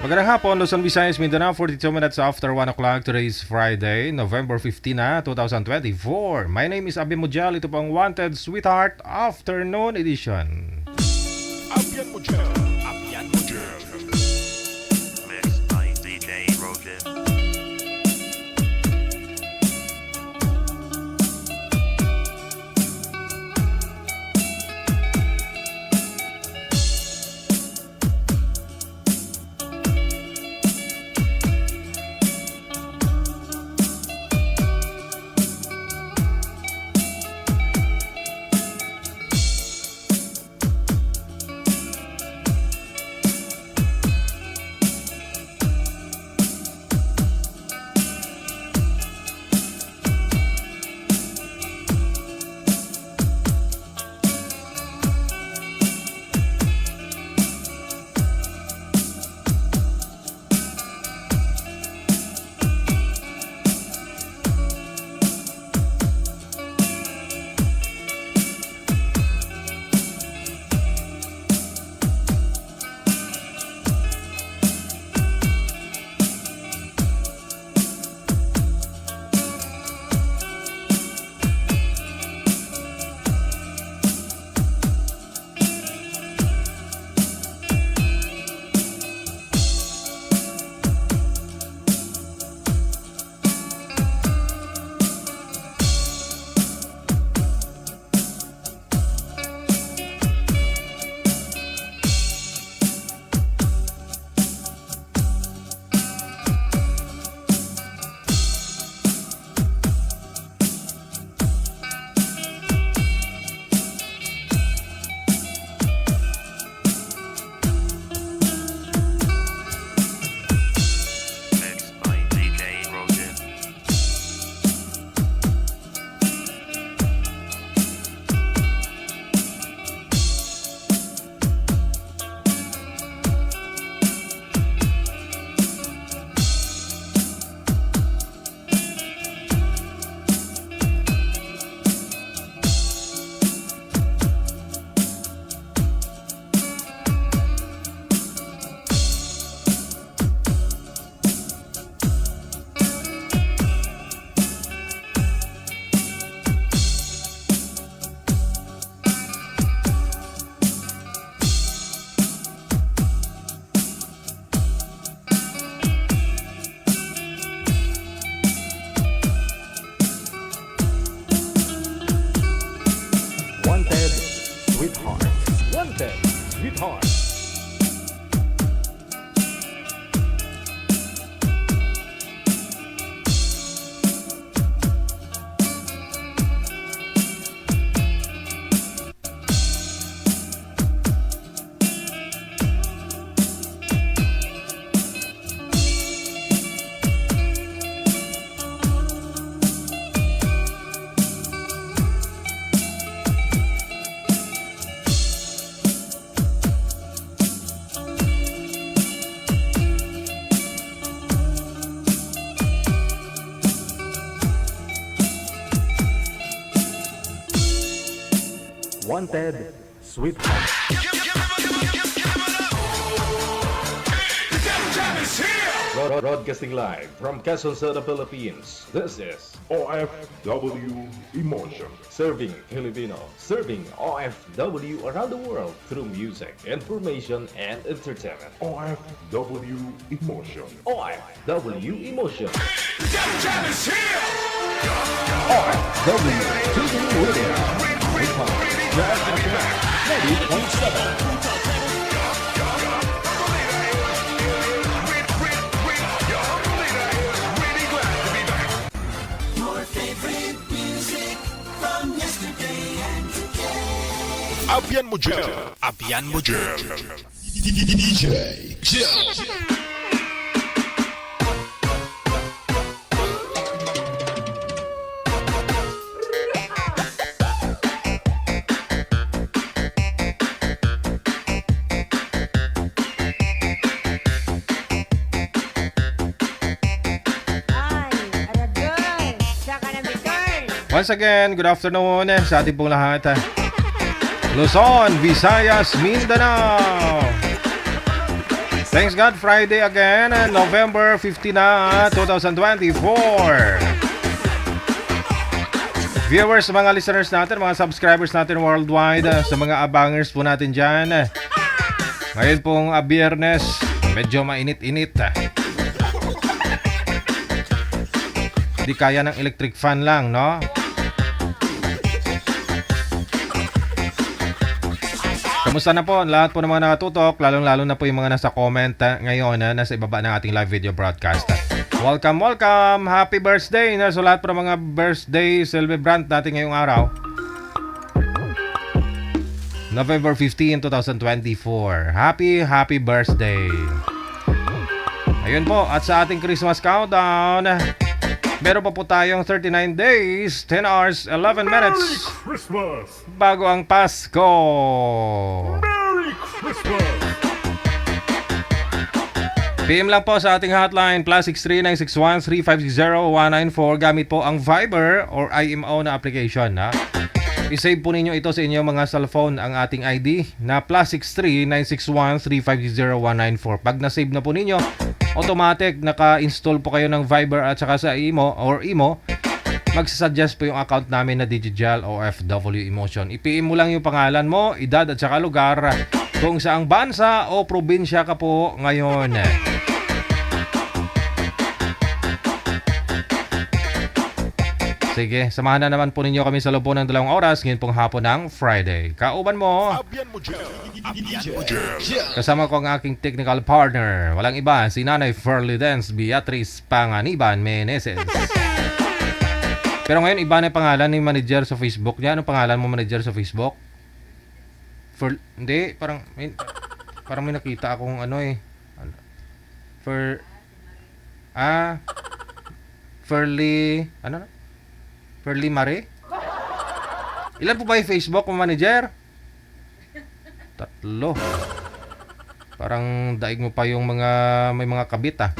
Magandang hapon, Luzon, Visayas, Mindanao, 42 minutes after 1 o'clock. Today is Friday, November 15, 2024. My name is Abi Mujal. Ito po ang Wanted Sweetheart Afternoon Edition. Abian Mujal. Abian Mujal. Mixed by DJ Roger. Mixed by DJ Roger. Wanted Sweetheart. Wanted Sweetheart. Wanted Sweetheart. Broadcasting live from Quezon City, Philippines. This is OFW Emotion. Serving Filipino, serving OFW around the world through music, information, and entertainment. OFW Emotion. OFW Emotion. OFW Tuning Radio. Jazz FM 90.7. Abian Mujal. Abian Mujal. DJ Jill. Once again, good afternoon sa ating pong lahat. Luzon, Visayas, Mindanao. Thanks God, Friday again, November 15 na, 2024. Viewers, mga listeners natin, mga subscribers natin worldwide, sa mga abangers po natin dyan. Ngayon pong Biyernes, medyo mainit-init. Hindi kaya ng electric fan lang, no? Kamusta na po lahat po ng mga nakatutok, lalong-lalo na po yung mga nasa comment ngayon na nasa ibaba ng ating live video broadcast. Welcome, welcome! Happy birthday na sa lahat po ng mga birthday celebrant natin ngayong araw. November 15, 2024. Happy birthday! Ayun po, at sa ating Christmas countdown, meron pa po tayong 39 days, 10 hours, 11 minutes Christmas! bago ang Pasko. Merry Christmas! PM lang po sa ating hotline +63961-350-194 gamit po ang Viber or IMO na application. I-save po ninyo ito sa inyong mga cellphone ang ating ID na +63961-350-194. Pag na-save na po ninyo, automatic naka-install po kayo ng Viber at saka sa IMO or IMO, magsasuggest po yung account namin na Digital OFW Emotion. I-PM mo lang yung pangalan mo, edad at saka lugar, kung saang bansa o probinsya ka po ngayon. Sige, samahan na naman po ninyo kami sa loob ng 2 oras ngayon pong hapon ng Friday. Kauban mo, Abian mo dyan! Abian mo dyan! kasama ko ang aking technical partner. Walang iba, si Nanay Furly Dance Beatrice Panganiban Meneses. Pero ngayon, iba na yung pangalan ni manager sa Facebook niya. Anong pangalan mo, manager, sa Facebook? Hindi, parang may nakita akong Furly, Furly Mare? Ilan po ba yung Facebook mo, manager? 3. Parang daig mo pa yung may mga kabit, ah.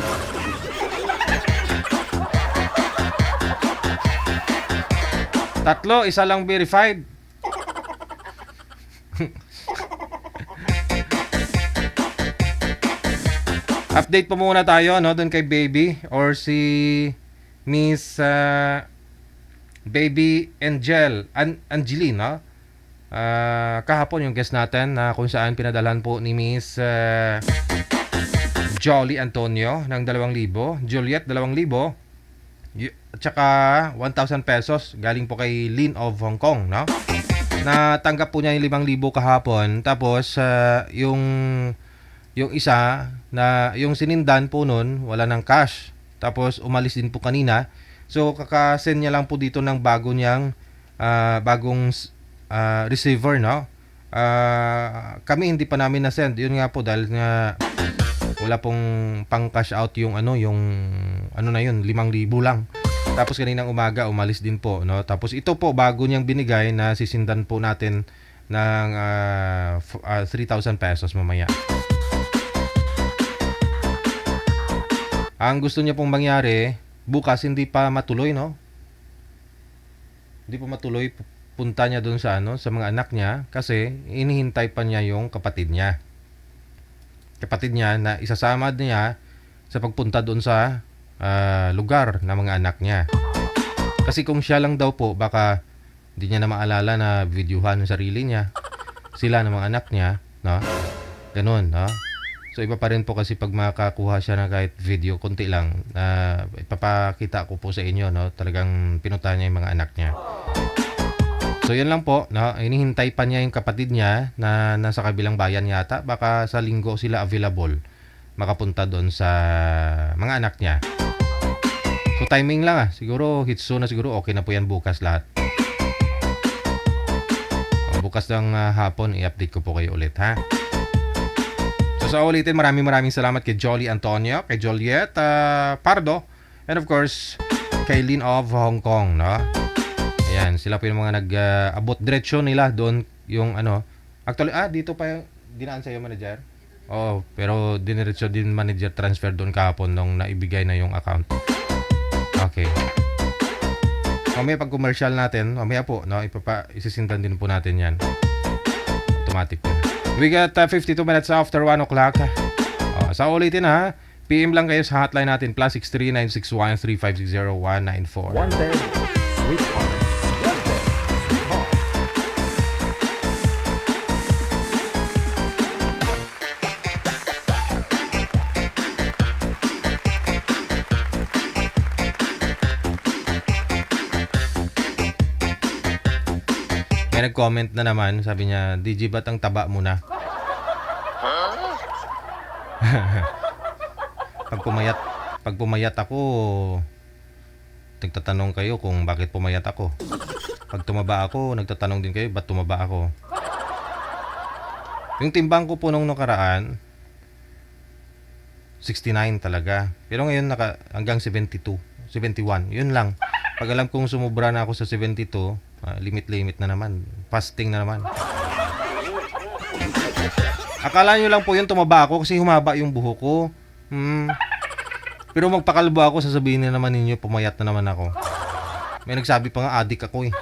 Tatlo, isa lang verified. Update po muna tayo, no, doon kay Baby or si Miss Baby Angeline, no? Kahapon yung guest natin na kung saan pinadalhan po ni Miss Jolly Antonio ng 2,000, Juliet 2,000, at saka 1,000 pesos galing po kay Lin of Hong Kong, no? Natanggap po niya yung 5,000 kahapon. Tapos yung isa na yung sinindan po nun, wala ng cash. Tapos umalis din po kanina. So kakasend niya lang po dito ng bagong receiver, no? Kami hindi pa namin na-send. Yun nga po dahil nga wala pong pang cash out yung yung 5,000 lang. Tapos kaninang umaga umalis din po, no? Tapos ito po bago niyang binigay na sisindan po natin ng 3,000 pesos mamaya. Ang gusto niya pong mangyari, bukas hindi pa matuloy, no? Hindi pa matuloy punta niya doon sa sa mga anak niya kasi inihintay pa niya yung kapatid niya. Kapatid niya na isasama niya sa pagpunta doon sa lugar ng mga anak niya. Kasi kung siya lang daw po, baka hindi niya na maalala na videohan yung sarili niya. Sila ng mga anak niya, no? Ganun, no? So iba pa rin po kasi pag makakuha siya na kahit video, konti lang, ipapakita ko po sa inyo, no? Talagang pinunta niya yung mga anak niya. So yun lang po, no? Inihintay pa niya yung kapatid niya na nasa kabilang bayan yata. Baka sa linggo sila available makapunta doon sa mga anak niya. So timing lang, siguro hitso na siguro, okay na po yan bukas lahat. Bukas ng hapon i-update ko po kayo ulit, ha? So sa ulitin, maraming salamat kay Jolly Antonio, kay Juliet Pardo, and of course kay Lin of Hong Kong, no? Ayan, sila po yung mga nag-abot diretsyon nila doon yung actually dito pa yung dinaan sa iyo, manager. Oh, pero diniretso din manager transfer doon kahapon nung naibigay na yung account. Okay. Mamaya pag commercial natin, mamaya po, no, isisindan din po natin yan. Automatic po. We got 52 minutes after 1 o'clock. Sa ulitin ha, PM lang kayo sa hotline natin, +63 961 356 0194. Wanted, sweetheart. Wanted, sweetheart. May nag-comment na naman, sabi niya, DG ba't ang taba mo na? Pag pumayat ako, nagtatanong kayo kung bakit pumayat ako. Pag tumaba ako, nagtatanong din kayo, ba't tumaba ako? Yung timbang ko po nung nakaraan, 69 talaga. Pero ngayon hanggang 72, 71. Yun lang. Pag alam kong sumubra na ako sa 72, limit na naman. Fasting na naman. Akala nyo lang po yun tumaba ako kasi humaba yung buhok ko. Pero magpakalbo ako, sasabihin na naman ninyo, pumayat na naman ako. May nagsabi pa nga, adik ako eh.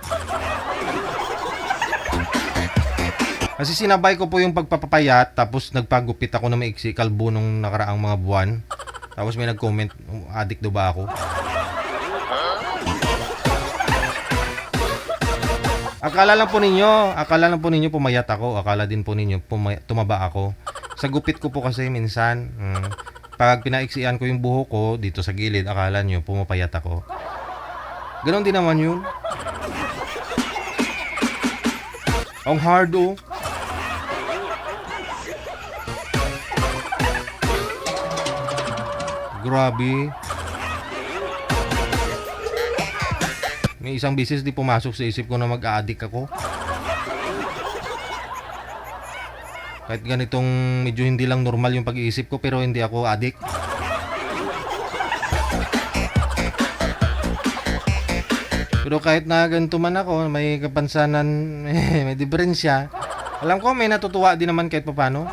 Kasi sinabay ko po yung pagpapapayat, tapos nagpagupit ako na maiksi kalbo nung nakaraang mga buwan. Tapos may nag-comment, adik daw ba ako? Akala lang po ninyo pumayat ako. Akala din po ninyo tumaba ako. Sa gupit ko po kasi minsan, pag pinaiksian ko yung buhok ko dito sa gilid, akala nyo pumapayat ako. Ganon din naman yun. Ang hard oh. Grabe. May isang bisis di pumasok sa isip ko na mag-a-addict ako. Kahit ganitong medyo hindi lang normal yung pag-iisip ko, pero hindi ako addict. Pero kahit na ganito man ako, may kapansanan, may diferensya. Alam ko may natutuwa din naman kahit papano.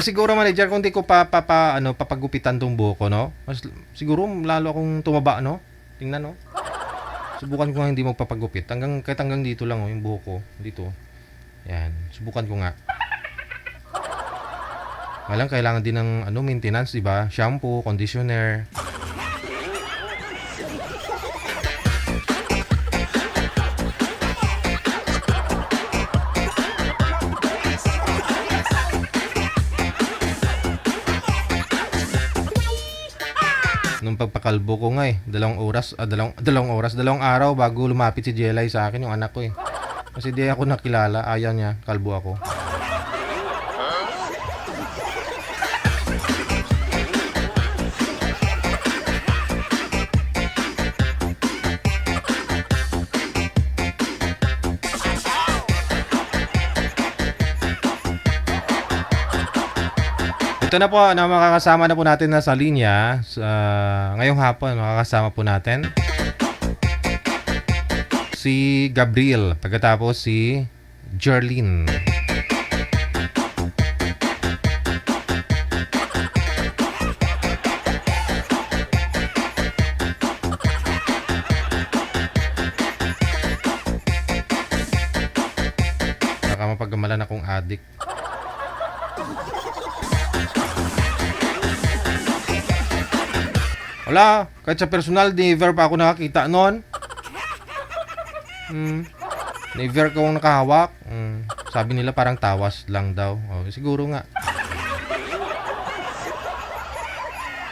Siguro manager kung di ko papagupitan tong buhok ko, no? Siguro lalo akong tumaba, no? Tingnan, no? Subukan ko nga hindi magpapagupit. Kahit hanggang dito lang, oh, yung buhok ko. Dito. Yan. Subukan ko nga. Walang kailangan din ng maintenance, di ba? Shampoo, conditioner. Nung pagpakalbo ko nga dalawang araw bago lumapit si Jelay sa akin, yung anak ko eh. Kasi di ako nakilala, ayaw niya, kalbo ako. Ito na po, makakasama na po natin na sa linya. Ngayong hapon, makakasama po natin si Gabriel, pagkatapos si Jerlyn. Baka mapagamalan akong addict. Wala, kahit sa personal, never pa ako nakakita noon. Never ko nakahawak. Sabi nila parang tawas lang daw. Siguro nga.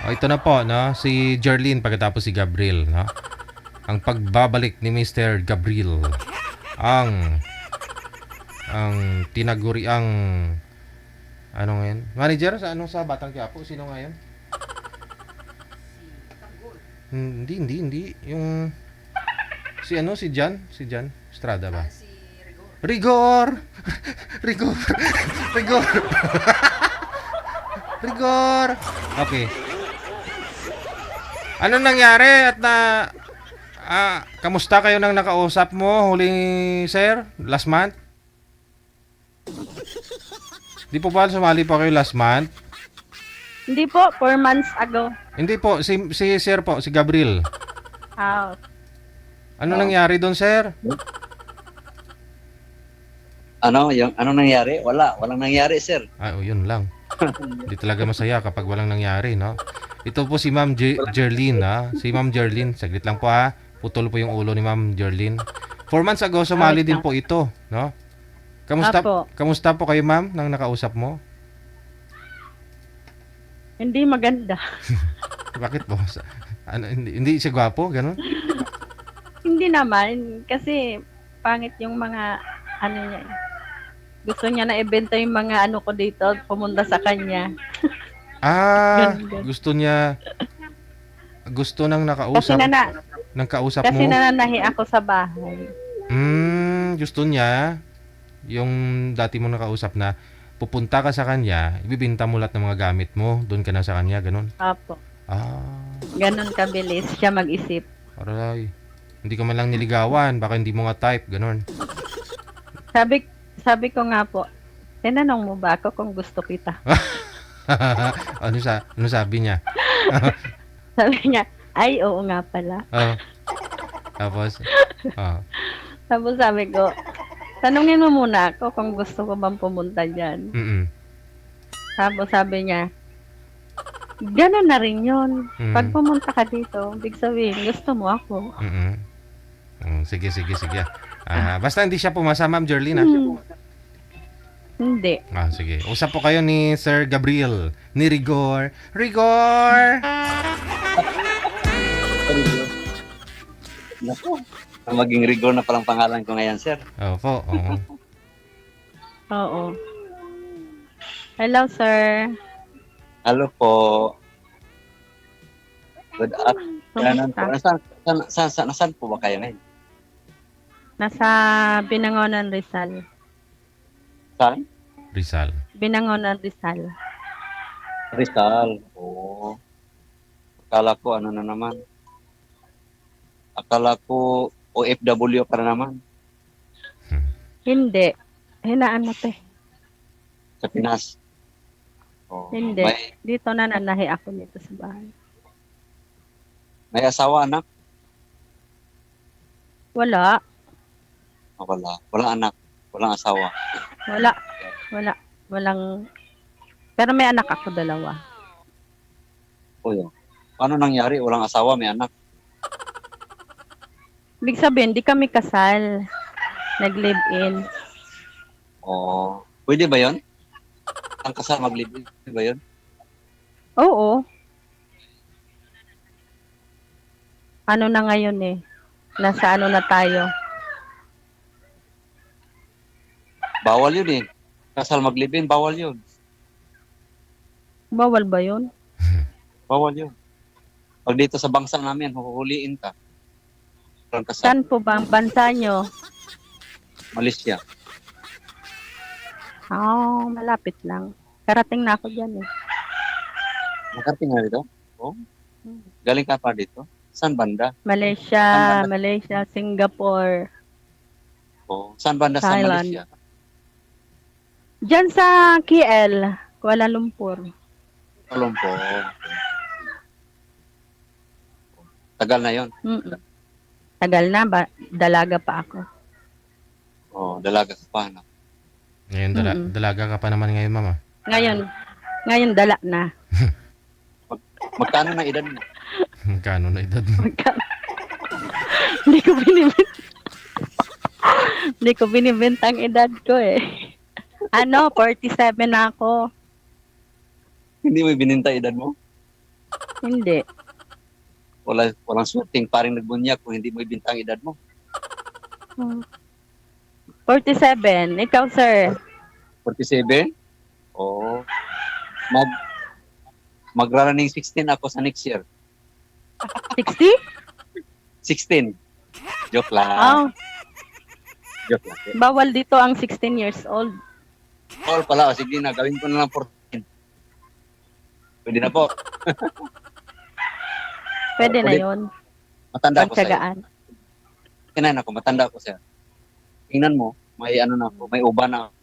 Ito na po, no? Si Jerlyn pagkatapos si Gabriel, no? Ang pagbabalik ni Mr. Gabriel. Ang tinaguriang ano ngayon? Manager sa Batang Quiapo? Sino ngayon? Hindi. Yung si Jan Estrada ba? Si Rigor. Rigor. Okay. Ano nangyari at kamusta kayo nang nakausap mo huling sir last month? Di po ba sumali pa kayo last month? Hindi po, 4 months ago. Hindi po, si sir po, si Gabriel. house. Ano nangyari doon, sir? Ano nangyari? Walang nangyari, sir. Yun lang. Hindi talaga masaya kapag walang nangyari, no? Ito po si Ma'am Jerlyn, ha? Si Ma'am Jerlyn, saglit lang po ha. Putol po yung ulo ni Ma'am Jerlyn. 4 months ago, sumali din po ito, no? Apo. Kamusta po kayo, ma'am, nang nakausap mo? Hindi maganda. Bakit po? Hindi siya gwapo, ganun? Hindi naman. Kasi pangit yung mga ano niya. Gusto niya na ibenta yung mga ano ko dito. Pumunta sa kanya. Ganun. Gusto nang Kasi nakausap, nang kausap kasi mo? nananahi ako sa bahay. Gusto niya, yung dati mo nakausap na, pupunta ka sa kanya, ibibenta mo lahat ng mga gamit mo, doon ka na sa kanya, ganun? Apo. Ah, Ganun kabilis siya mag-isip. aray. Hindi ka man lang niligawan, baka hindi mo nga type, ganun. Sabi ko nga po, tinanong mo ba ako kung gusto kita? Ano sabi niya? Sabi niya, ay oo nga pala. Oh. Tapos, Tapos sabi ko, tanungin mo muna ako kung gusto ko bang pumunta dyan. mm. Tapos sabi niya, gano'n na rin yun. Mm. Pag pumunta ka dito, big sabihin, gusto mo ako. Sige. Basta hindi siya pumasa, Ma'am Jerlyn, ha? Hindi. Sige. Usap po kayo ni Sir Gabriel, ni Rigor. Rigor! Naku. Maging Rigor na palang pangalan ko ngayon, sir. Opo, oo. Oo. Hello, sir. Hello po. Good afternoon po. Nasaan po ba kayo ngayon? Nasa Binangonan, Rizal. Saan? Rizal. Binangonan, Rizal. Rizal. Oo. Akala ko ano na naman. Akala ko OFW ka na naman Hindi. Hinaan mo, te. sa Pinas. Oo. Hindi. Dito na nanahi ako dito sa bahay. May asawa, anak? Wala. Wala. Walang anak. Walang asawa. Wala. Walang. Pero may anak ako, 2. O yun. Paano nangyari? Walang asawa, may anak. Ibig sabihin, di kami kasal. Nag-live-in. Oo. Pwede ba yun? Ang kasal mag-live-in. Pwede ba yun? Oo. Ano na ngayon eh. Nasa ano na tayo. Bawal yun eh. Kasal mag-live-in, bawal yun. Bawal ba yun? Bawal yun. Pag dito sa bangsa namin, huhuliin ka. Walang kasal. Saan po ba ang bansa nyo? Malaysia. Malapit lang. Karating na ako dyan eh. Nakarating na dito? Oo. Galing ka pa dito? Saan banda? Malaysia, Singapore. Oo. Saan banda sa Thailand. Malaysia? Diyan sa KL, Kuala Lumpur. Colombo. Tagal na yon. Tagal na ba? Dalaga pa ako. Oo, dalaga ka pa. No? Ngayon, dalaga ka pa naman ngayon, mama. Ngayon dala na. Magkano na edad mo? Kano na edad mo? Hindi ko binibenta. Hindi ko binibenta ang edad ko eh. 47 na ako. Hindi mo bininta edad mo? Hindi. Walang swerteng paring nagbunyag kung hindi mo ibintang edad mo. 47. Ikaw, sir. 47? Oo. Magra-running 16 ako sa next year. 60? 16. Joke lang. Oh, Joke lang. bawal dito ang 16 years old. All pala. O, sige na, gawin ko na lang 14. Pwede na po. Pwede na Ulit. yon. Matanda ako sa'yo. Pagtsagaan. Kinain ako, matanda ako sa'yo. Tingnan mo, may ano na ako, may uban na ako.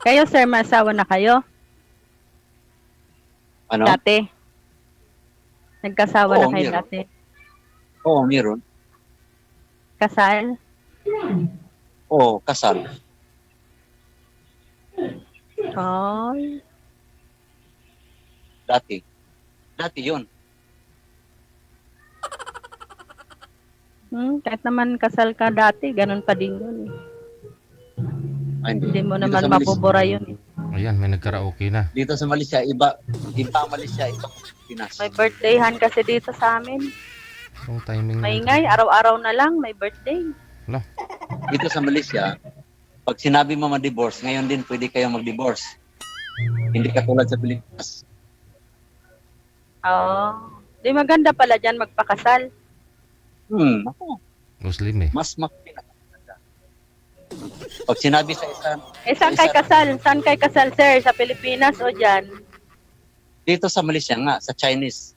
Kayo, sir, masawa na kayo? Ano? Dati. Nagkasawa Oo, na kayo meron. dati. Oo, meron. Kasal? Oo, kasal. Ay. Dati. Dati yun. Kahit naman kasal ka dati, ganun pa din yun. Eh. Ay, Hindi mo Dito naman sa Malaysia, mabubura yun. Eh. Ayan, may nagkaraoke na. dito sa Malaysia, iba ang Malaysia, iba ang Pinas. May birthdayhan kasi dito sa amin. Yung timing naman. Maingay, araw-araw na lang may birthday. Dito sa Malaysia, pag sinabi mo ma-divorce, ngayon din pwede kayo mag-divorce. Hindi katulad sa Pilipinas. Oo. Di maganda pala dyan magpakasal. Ako, Muslim eh. mas makapinaganda. Pag sinabi sa isa, Eh, saan kay kasal? Saan kay kasal, sir? Sa Pilipinas o dyan? dito sa Malaysia nga, sa Chinese.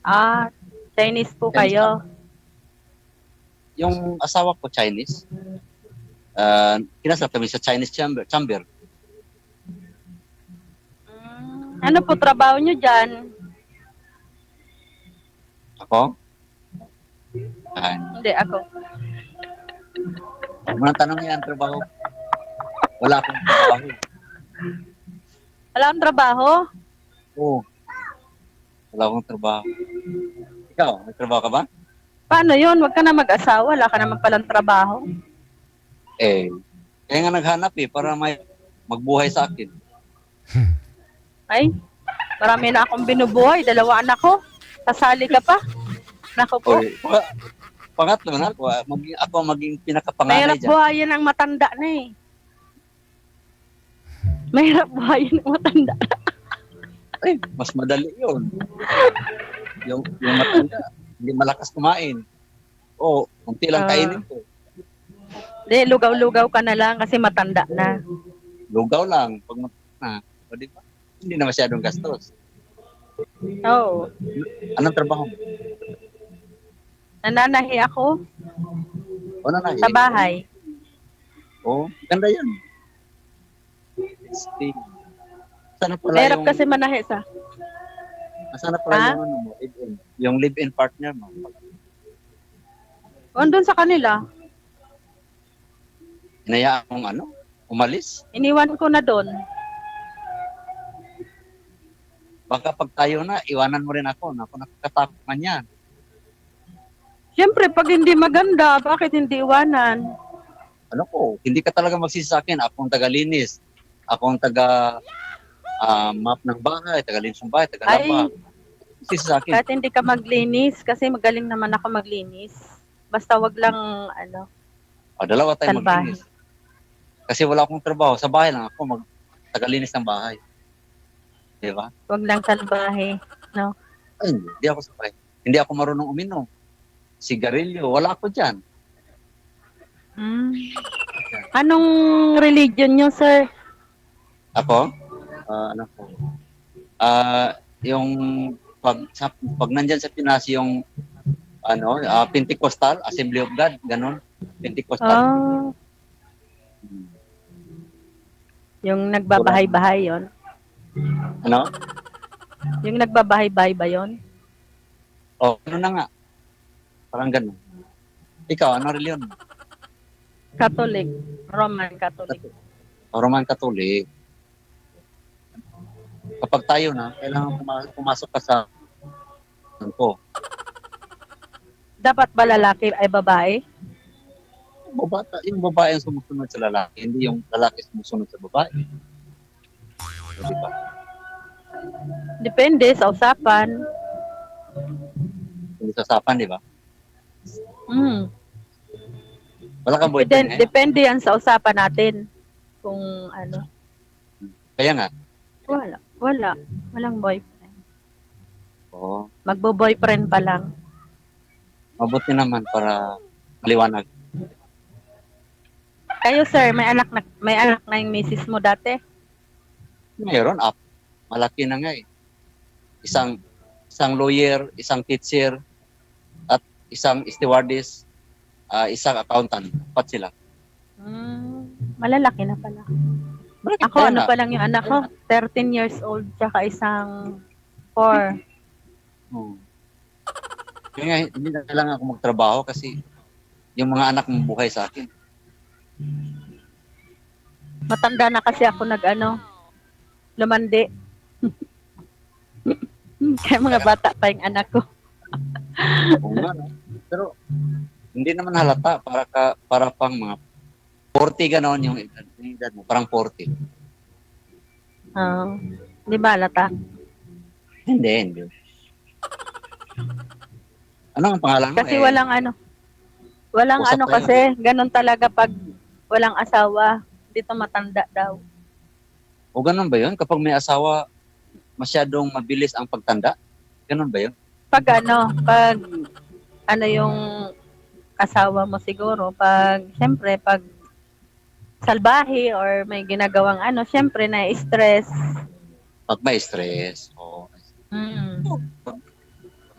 Ah, Chinese po kayo. Yung asawa ko Chinese, kinasal kami sa Chinese chamber. Ano po trabaho nyo dyan? Ako? Hindi, ako. Mga tanong yan, trabaho. Wala akong trabaho. Wala kang trabaho? Oo. Wala akong trabaho. Ikaw, may trabaho ka ba? Paano yun? Huwag ka na mag-asawa. Wala ka naman palang trabaho. Kaya nga naghanap para may magbuhay sa akin. Ay, marami na akong binubuhay. 2 anak ko. Sasali ka pa. Nako po. Pangatlo na ako, ako ang maging pinakapanganay Mahirap dyan. buhayin ang matanda na eh. Mahirap buhayin ang matanda. Ay, mas madali yun. Yung matanda, hindi malakas kumain. Kunti lang kainin ko. Hindi, lugaw-lugaw ka na lang kasi matanda na. Lugaw lang. Pag matanda na, di ba? Hindi na masyadong gastos. Oo. Anong trabaho mo? Nananahi ako Ano na? sa bahay. Ganda yan. Sana pala Mahirap yung, kasi manahi sa. sana pala Ha? yung, live-in. Yung live-in partner mo. Andun sa kanila. Hinayaan mong umalis. Iniwan ko na doon. Baka pag tayo na, iwanan mo rin ako. Ako nakakatakot man yan. Siyempre, pag hindi maganda, bakit hindi iwanan? Hindi ka talaga magsisi sa akin. Ako ang taga-linis. Ako ang map ng bahay, taga-linis ng bahay, taga-laba. Magsisi sa akin. Kahit hindi ka maglinis, kasi magaling naman ako maglinis. Basta wag lang, Dalawa tayo Salbahe. maglinis. Kasi wala akong trabaho. Sa bahay lang ako taga-linis ng bahay. Di ba? wag lang salbahe. Ay, hindi ako sa bahay. Hindi ako marunong uminom. Sigarilyo, wala ako dyan. Anong religion nyo, sir? Ako? Yung pag nandyan sa Pinas, yung Pentecostal, Assembly of God, ganon. Pentecostal. Oh. Yung nagbabahay-bahay yon. Yung nagbabahay-bahay ba yon? Ano na nga. Parang ganon. Ikaw, ano reliyon? Catholic. Roman Catholic. Roman Catholic. Kapag tayo na, kailangan pumasok ka sa ko. Dapat ba lalaki ay babae? Yung babae ang sumusunod sa lalaki, hindi yung lalaki sumusunod sa babae. Diba? Depende sa usapan. Hindi sa sapan, di ba? Wala kang boyfriend ngayon. Depende yan sa usapan natin. Kung ano. Kaya nga. Walang boyfriend. Oo. Magbo-boyfriend pa lang. Mabuti naman para maliwanag. Kayo, sir, may anak na yung misis mo dati? Mayroon, malaki na nga eh. Isang lawyer, isang teacher, at isang stewardess, isang accountant. 4 sila. Malalaki na pala. Malaki Ako, kaya ano nga. pa lang yung anak ko? 13 years old, tsaka isang 4. Oo. Kaya nga, hindi na kailangan ako magtrabaho kasi yung mga anak mong buhay sa akin. Matanda na kasi ako lumandi. Kaya mga bata pa yung anak ko. Oo nga, no? Pero hindi naman halata para pang mga 40 ganon yung edad mo, parang 40. Oo. Di ba, lata? Hindi. Ano ang pangalan mo? Kasi walang Usap tayo. kasi, ganun talaga pag walang asawa, dito matanda daw. O ganun ba yun? Kapag may asawa, masyadong mabilis ang pagtanda? Ganun ba yun? Pag yung asawa mo siguro, siyempre, pag salbahe or may ginagawang siyempre na-stress. Pag may stress. Oo. Mm.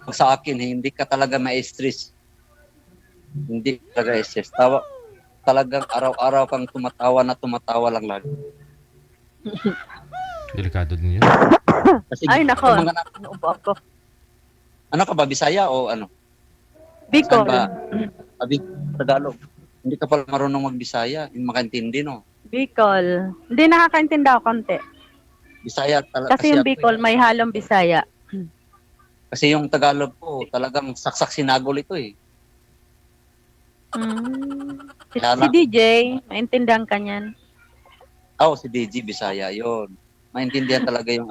Pag sa akin, hindi ka talaga ma-stress. Hindi talaga stress. Talagang araw-araw kang tumatawa lang lagi. Delikado din yun. Kasi Ay, nako. yung mga anak- Inuubo ako. ano ka ba, Bisaya o ano? Bicol. Saan ba? Tagalog. Hindi ka pala marunong mag-Bisaya. Yung makaintindi, no? Bicol. Hindi nakakaintindi ako konti. Bisaya talaga. Kasi yung Bicol may halong Bisaya. Kasi yung Tagalog ko, talagang saksak sinagol ito eh. Si Kaya lang- DJ, maintindihan ka niyan. Si DG Bisaya, yon. Maintindihan talaga yung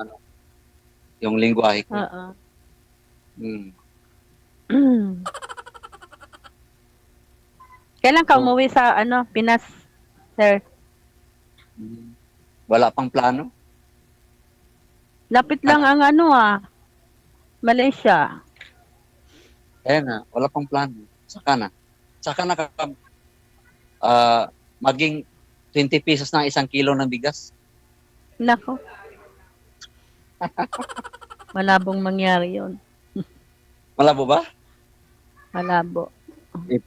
yung lingwahe ko. Oo. Hmm. Kailan ka umuwi sa Pinas, sir? Wala pang plano. Lapit lang ang Malaysia. Kaya nga, wala pang plano. Saka na kapag maging 20 pesos na isang kilo ng bigas. Nako. Malabong mangyari yun. Malabo ba? Malabo.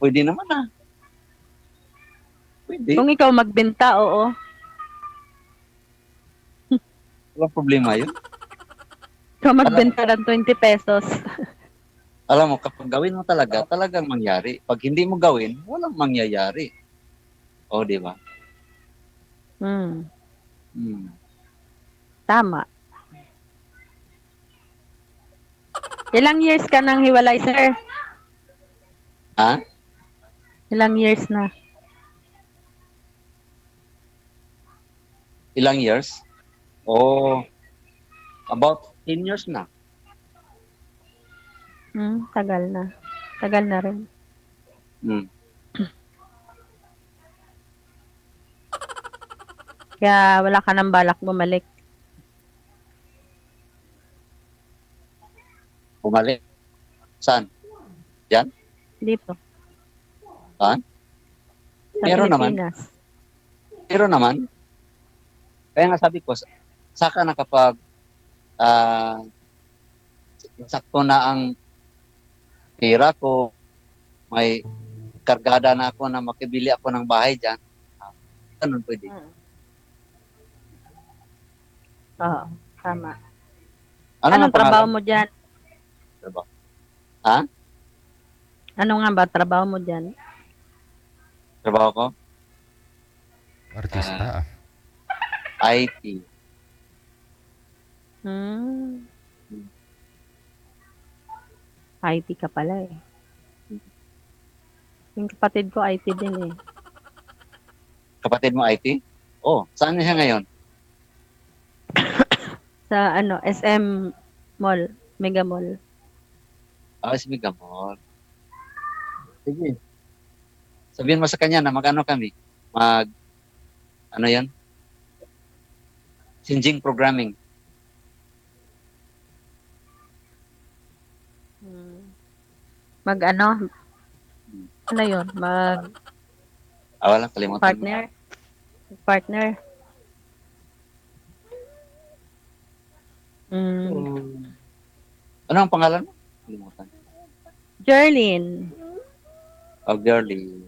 Pwede naman Pwede. Kung ikaw magbenta, oo. Wala problema yun. Ikaw magbenta ng 20 pesos. Alam mo, kapag gawin mo talagang mangyari. Pag hindi mo gawin, walang mangyayari. O, di ba? Hmm. Hmm. Tama. Ilang years ka nang hiwalay, sir? Ha? Ilang years na? Ilang years? About 10 years na. Tagal na. Tagal na rin. Hmm. Kaya wala ka nang balak bumalik. Bumalik. Saan? Dito. Saan? Sa Meron naman. Pilipinas. Pero naman, kaya nga sabi ko, saka na kapag sakto na ang pera ko, may kargada na ako na makibili ako ng bahay dyan, ganun pwede. Oo, tama. Ano Anong ang trabaho pangalan? mo dyan? Trabaho. Ha? Ano nga ba trabaho mo dyan? Trabaho ko? Artista. IT. IT ka pala eh. Yung kapatid ko IT din eh. Kapatid mo IT? Saan siya ngayon? Sa SM Mall, Mega Mall. Si Migamol. Sige. Sabihin mo sa kanya na mag-ano kami. Ano yan? Sinjing programming. Ano yun? Wala, kalimutan mo. Partner. Ano ang pangalan mo? Kalimutan. Jerlyn. Girly.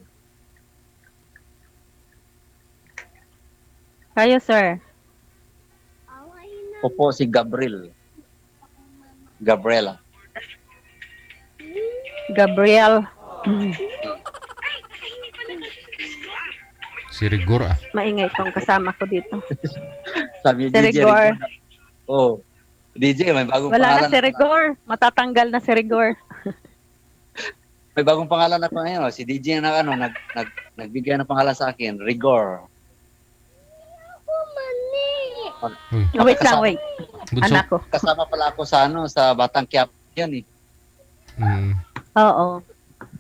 Kayo, sir. Opo, si Gabriela. Gabriel. Si Rigor ah. Maingay tong kasama ko dito. Sabi ni Si DJ. Rigor. Oh, DJ, may bagong Wala na pangalan. si Rigor. Matatanggal na si Rigor. May bagong pangalan ako ngayon. Si DJ na nagbigay ng pangalan sa akin, Rigor. Uy, Oh, wait lang, wait. bunso. Anak ko. Kasama pala ako sa Batang Quiapo yan eh. Oo.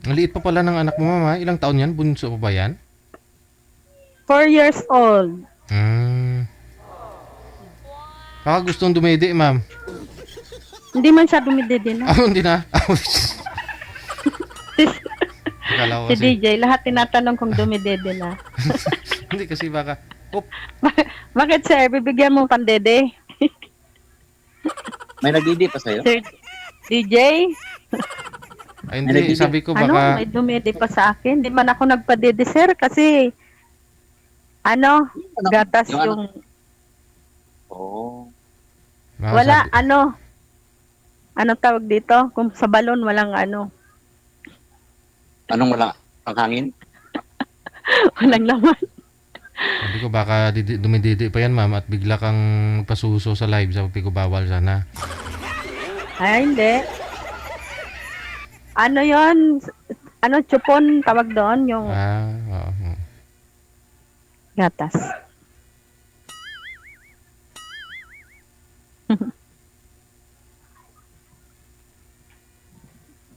Ang liit pa pala ng anak mo, mama. Ilang taon yan? Bunso pa ba yan? 4 years old. Baka gustong dumedi, ma'am. Hindi man siya dumididi na. Hindi na. Akala ko Si kasi. DJ, lahat tinatanong kung dumididi na. Hindi kasi baka. Oh, Bakit sir, bibigyan mo pandede? May nagdidi pa sa'yo? Sir DJ? ay, hindi. Sabi ko Ano? baka. May dumidi pa sa akin. Hindi man ako nagpadede sir kasi gatas yung ano? yung Oo. baka wala sabi- ano tawag dito? Kung sa balon walang Anong wala? Ang hangin? walang laman. Sabi ko baka dumididi pa yan, ma'am. At bigla kang pasuso sa live. Sabi ko bawal sana. Ay, hindi. Ano yon? Ano, chupon tawag doon? Yung Oo. gatas.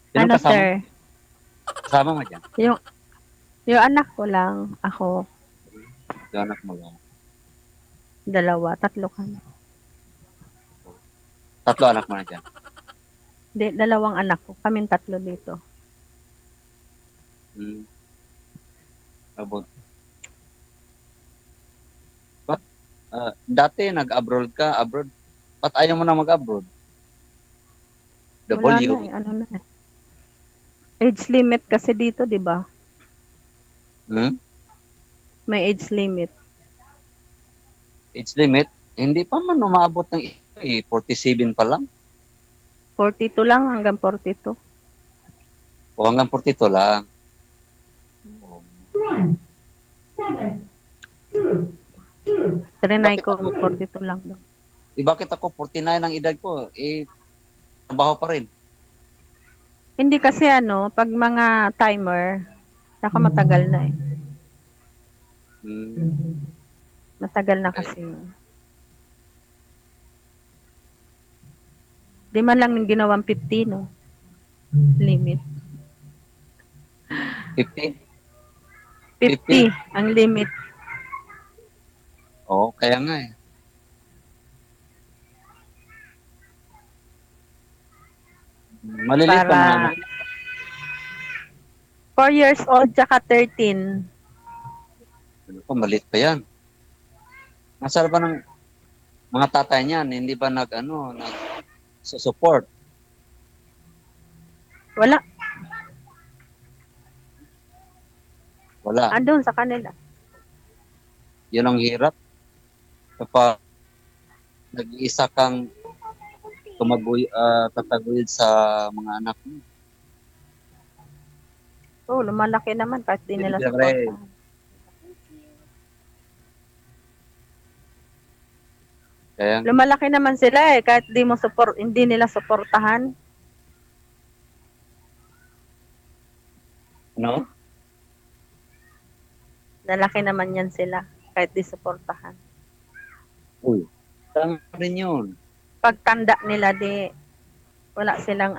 Sino Ano, kasama? sir? Kasama mo dyan? Yung anak ko lang, ako, Yung anak mo lang. 2, 3 kami. 3 anak mo na dyan. Hindi, 2 anak ko. Kaming 3 dito. Abot. Dati nag-abroad ka, abroad. Ba't ayaw mo na mag-abroad? Wala W. na eh, ano na eh. Age limit kasi dito, di ba? May age limit. Age limit? Hindi pa man umaabot ng 47 pa lang. 42 lang hanggang 42. O hanggang 42 lang. Trinay ko 42 lang daw. Bakit ako 49 ang edad ko? Trabaho pa rin. Hindi kasi pag mga timer, saka matagal na eh. Matagal na kasi. Di man lang yung ginawang 50, no? Limit. 50? 50 ang limit. Oo, kaya nga eh. Maliliit pa mga Para anak. 4 years old tsaka 13. Ano pa, maliit pa yan. Nasaan ba ng mga tatay niyan? Hindi ba support? Wala. Wala. Andun sa kanila. Yun ang hirap. Kapag nag-iisa kang tataguyod sa mga anak mo. Oh, lumalaki naman kahit di nila Siyempre. support. Kaya, Lumalaki naman sila eh kahit hindi nila suportahan. ano? Lalaki naman yan sila kahit di suportahan. Uy, tama rin yun. Pagtanda nila wala silang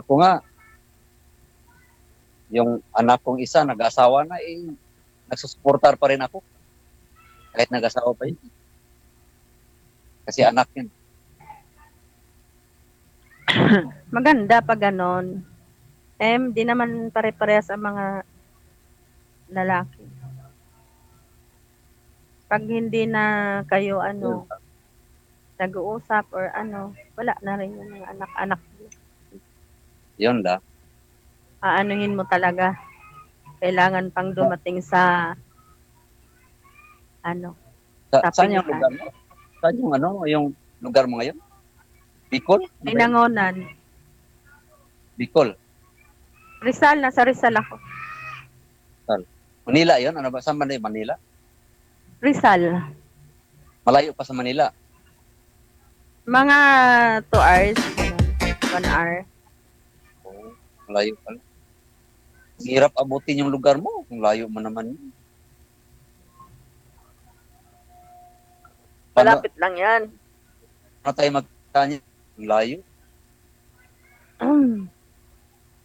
Ako nga, yung anak kong isa, nag-asawa na, nagsusuportar pa rin ako. Kahit nag-asawa pa yun. Kasi anak yun. maganda pag ganon. Di naman pare-parehas ang mga lalaki. Pag hindi na kayo nag-uusap or wala na rin yung mga anak-anak. Yun lang. Aanuhin mo talaga. Kailangan pang dumating sa Saan Tapos yung yan. lugar mo? Saan yung yung lugar mo ngayon? Bicol? Binangonan. Bicol. Rizal, nasa Rizal ako. Manila yon. Ano ba? Saan ba na yun? Manila? Rizal. Malayo pa sa Manila. Mga 2 hours. 1 hour. Oh, malayo pala. Ang hirap abutin yung lugar mo. Kung layo mo naman yun. Paano, Malapit lang yan. paano tayo magkanya? Ang layo.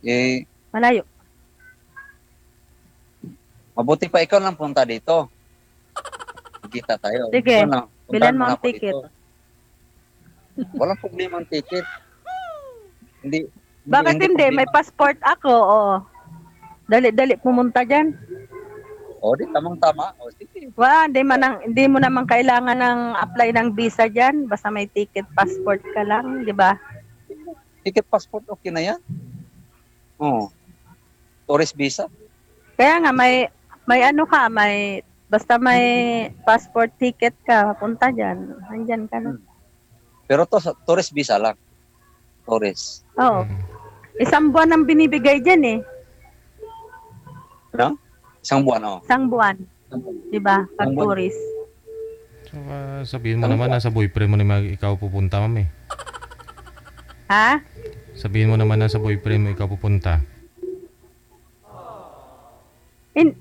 Eh, Malayo. mabuti pa ikaw lang punta dito. Kita tayo. Sige, Ikaw lang, puntahan bilan mo na ang ako ticket. dito. Walang problema ang ticket. Hindi. Bakit hindi? May passport ako, oo. Dali-dali pumunta dyan. O, di tamang-tama. O, sige. Hindi mo naman kailangan ng apply ng visa dyan. Basta may ticket, passport ka lang, di ba? Ticket passport, okay na yan. Oo. Tourist visa. Kaya nga, may ano ka, basta may passport ticket ka, punta dyan. Andyan ka na. Pero to, tourist visa lang. Tourist. Oo. Isang buwan ang binibigay dyan eh. Ano? Isang buwan, o. Isang buwan. Di ba? Pag Isang buwan. tourist. So, sabihin mo naman, nasa boyfriend mo naman ikaw pupunta, ma'am eh. Ha? Sabihin mo naman, nasa boyfriend mo ikaw pupunta.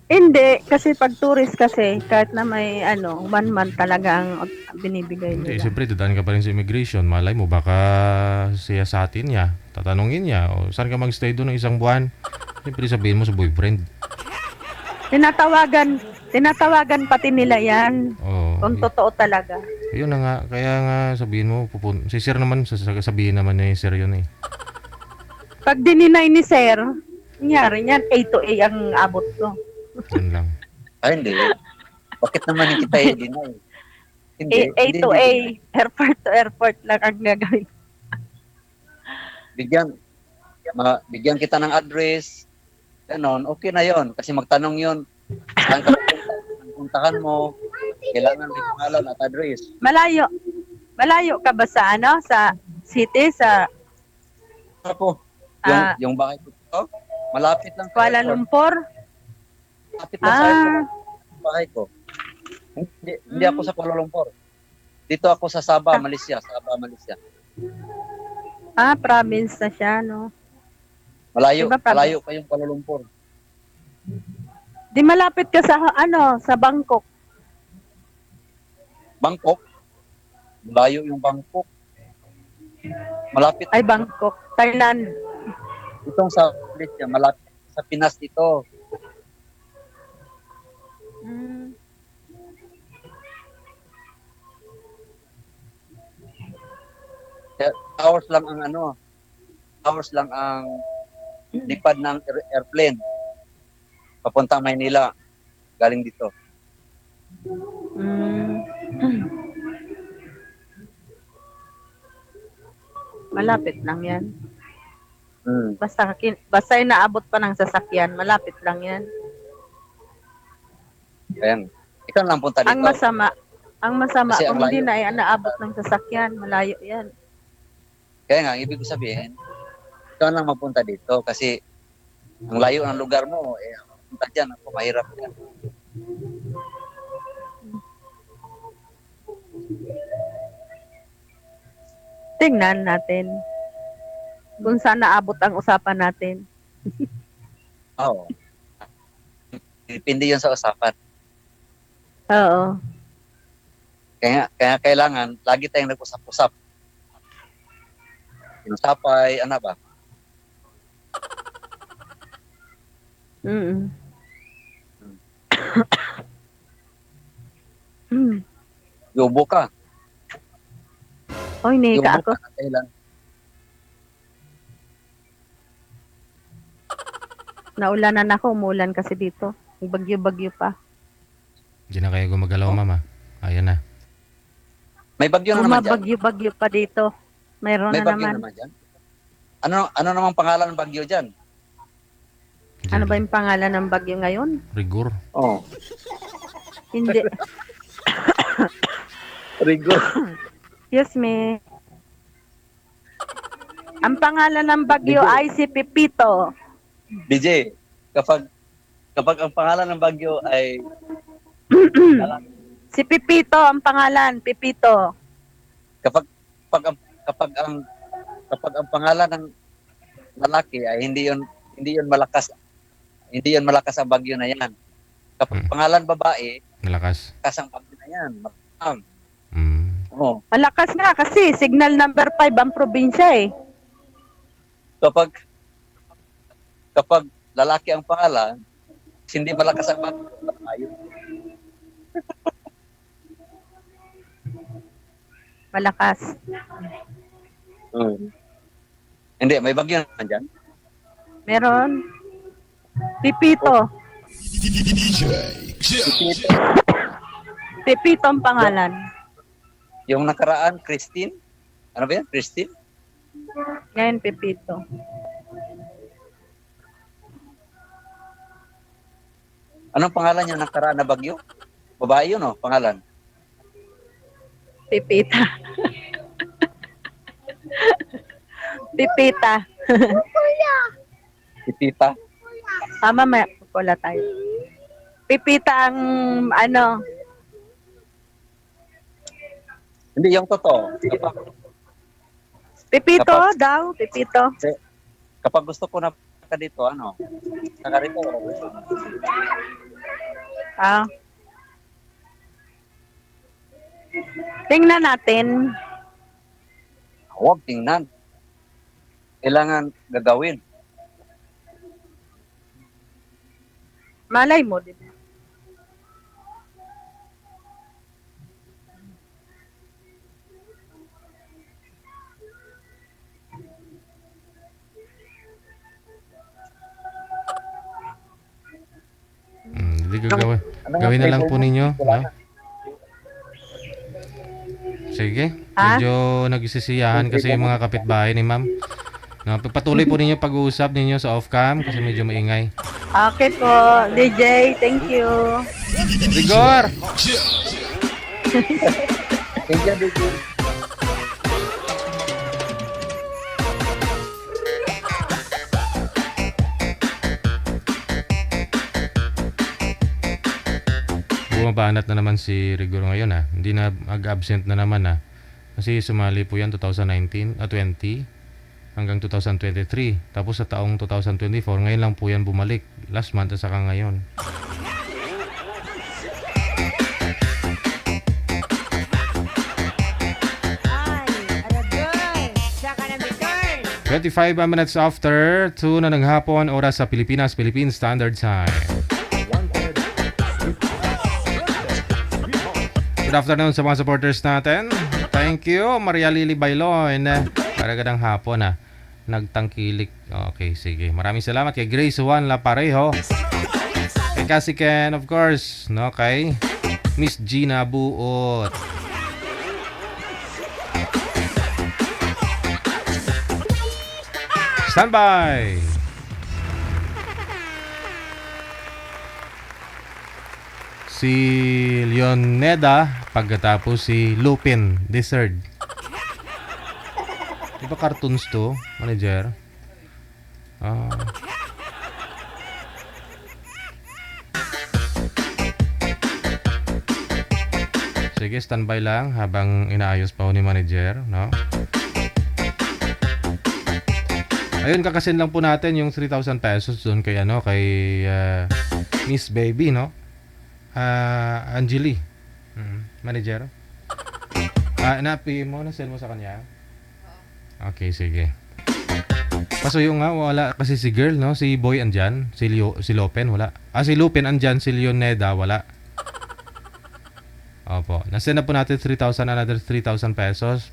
Hindi, kasi pag tourist kasi, kahit na may 1 month talaga ang binibigay Hindi, nila. siyempre, dadaan ka pa rin sa immigration. Malay mo, baka siya sa atin niya. Tatanungin niya, o saan ka magstay doon ng isang buwan? Siyempre, sabihin mo sa boyfriend. Tinatawagan pati nila yan. Oo. Kung totoo talaga. Yun na nga, kaya nga sabihin mo, si Sir naman, sasabihin naman ni Sir yun eh. Pag dininay ni Sir, nangyari niyan, A to A ang abot ko. Yun lang. Ay, hindi. Bakit naman kita i-deny? Hindi. A hindi, to hindi. A, airport to airport lang ang gagawin. Bigyan kita ng address. Ganon, okay na yon. Kasi magtanong yon. Saan ka pupunta? Saan puntahan mo? Kailangan may pangalan at address. Malayo. Malayo ka ba sa sa city, sa Ako, Ah. yung bahay ko dito, malapit lang sa Kuala airport. Lumpur? Malapit lang sa airport. Ah, Yung bahay ko. Hindi ako sa Kuala Lumpur. Dito ako sa Sabah, Malaysia. Sabah, Malaysia. province na siya, no? Malayo, Iba pa ba? malayo pa yung Kuala Lumpur. Di malapit ka sa sa Bangkok. Bangkok. Malayo yung Bangkok. Malapit Ay, Bangkok. Thailand. itong sa Malaysia, malapit sa Pinas dito. Mm. Hours lang ang hours lang ang lipad ng airplane papuntang Maynila galing dito. Mm. Malapit lang yan. Basta inaabot pa ng sasakyan, malapit lang yan. Ayan. Ikaw lang punta dito. Ang masama Kasi ang kung hindi layo. na naabot ng sasakyan, malayo yan. Kaya nga, ibig ko sabihin, ikaw lang magpunta dito kasi ang layo ng lugar mo, punta dyan, ako mahirap yan. Tingnan natin kung saan naabot ang usapan natin. Oo. Depende yun sa usapan. Oo. Kaya kailangan, lagi tayong nag-usap-usap. Sinusapay, ano ba? Mm. Yubo ka. Oy, Yubo nika ako. ka. Kailan? Naulanan ako, umulan kasi dito. May bagyo-bagyo pa. Hindi na kayo gumagalaw, mama. Ayan na. May bagyo na naman dyan. Bagyo-bagyo pa dito. Mayroon May na bagyo naman. naman dyan. Ano namang pangalan ng bagyo dyan? Ano ba yung pangalan ng bagyo ngayon? Rigor. Oh. Hindi. Rigor. Yes, me. Ang pangalan ng bagyo DJ. ay si Pepito. DJ, kapag ang pangalan ng bagyo ay Si Pepito ang pangalan, Pepito. kapag kapag ang kapag ang pangalan ng lalaki ay hindi yon malakas ang bagyo na yan. Kapag pangalan babae, Malakas. malakas ang bagyo na yan. Matang. Mm. Oo. Malakas nga kasi signal number 5 ang probinsya eh. Kapag lalaki ang pangalan, hindi malakas ang bagyo. Ayun. Malakas. Hindi, may bagyo naman dyan. Meron. Pepito. Pepito ang pangalan. Yung nakaraan, Christine. Ano ba yan? Christine? Ngayon, Pepito. Anong pangalan yung nakaraan na bagyo? Babae yun, oh, pangalan. Pepita. Pepita. Si Tita. Tama, may wala tayo. Pepita ang ano, Hindi, yung totoo. Pepito Kapag- daw, Pepito. Kapag gusto ko na ka dito, ano? Saka rito. Ah. Tingnan natin. Huwag tingnan. Kailangan gagawin. Malay mo, di ba? Hindi ko gawin. Gawin na lang po ninyo. No? Sige. Ha? Medyo nagsisiyahan kasi yung mga kapitbahay ni ma'am. No, patuloy po ninyo pag-uusap ninyo sa off-cam kasi medyo maingay. Okay po, DJ. Thank you. Rigor! Thank you, DJ. Bumabanat na naman si Rigor ngayon Hindi na mag-absent na naman Kasi sumali po yan 2019, 20 hanggang 2023. Tapos sa taong 2024, ngayon lang po yan bumalik. Last month at saka ngayon. Aragay! Saka na return! 25 minutes after 2 na ng hapon, oras sa Pilipinas, Philippine Standard Time. Good afternoon sa mga supporters natin. Thank you, Maria Lily Bailon. Karagandang hapon nagtangkilik. Okay, sige. Maraming salamat kay Grace Juan Laparejo. Kay Cassie Ken, of course. No, kay Miss Gina Buot. Standby! Si Leoneda, pagkatapos si Lupin, Desert. Di ba cartoons to, manager? Sige, standby lang habang inaayos pa ho ni manager, no? Ayun, kakasin lang po natin yung 3,000 pesos doon kay Miss Baby, no? Angeli. Manager. Inapi mo, na-send mo sa kanya? Okay, sige. Pasuyo nga, wala kasi si girl, no? Si Boy andyan, si Lopen, wala. Si Lupin andyan, si Leoneda, wala. Opo. Na-send na po natin 3,000, another 3,000 pesos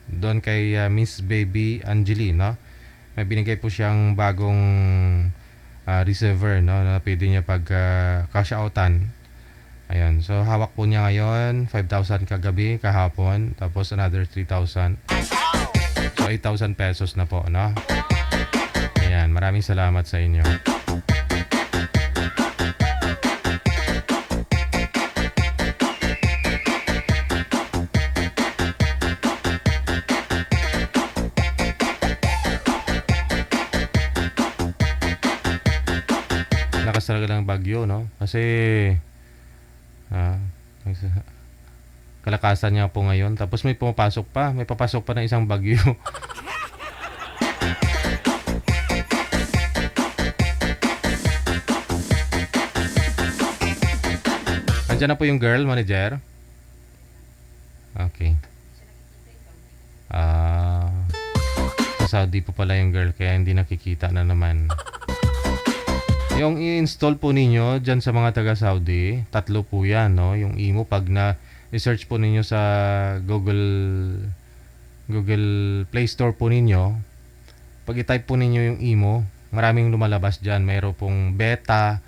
doon kay Miss Baby Angeli, no? May binigay po siyang bagong receiver, no? Na pwede niya pag cash outan. Ayan. So, hawak po niya ngayon 5,000 kagabi, kahapon. Tapos another 3,000. So, 8,000 pesos na po, no? Ayan. Maraming salamat sa inyo. talaga ng bagyo, no? Kasi ah, kalakasan niya po ngayon. Tapos may pumapasok pa. May papasok pa na isang bagyo. Andiyan na po yung girl, manager. Okay. Sa Saudi po pala yung girl, kaya hindi nakikita na naman. Yung i-install po ninyo dyan sa mga taga Saudi, tatlo po yan, no? Yung imo, pag na-search po ninyo sa Google Play Store po ninyo, pag i-type po ninyo yung imo, maraming lumalabas dyan. Mayroon pong beta.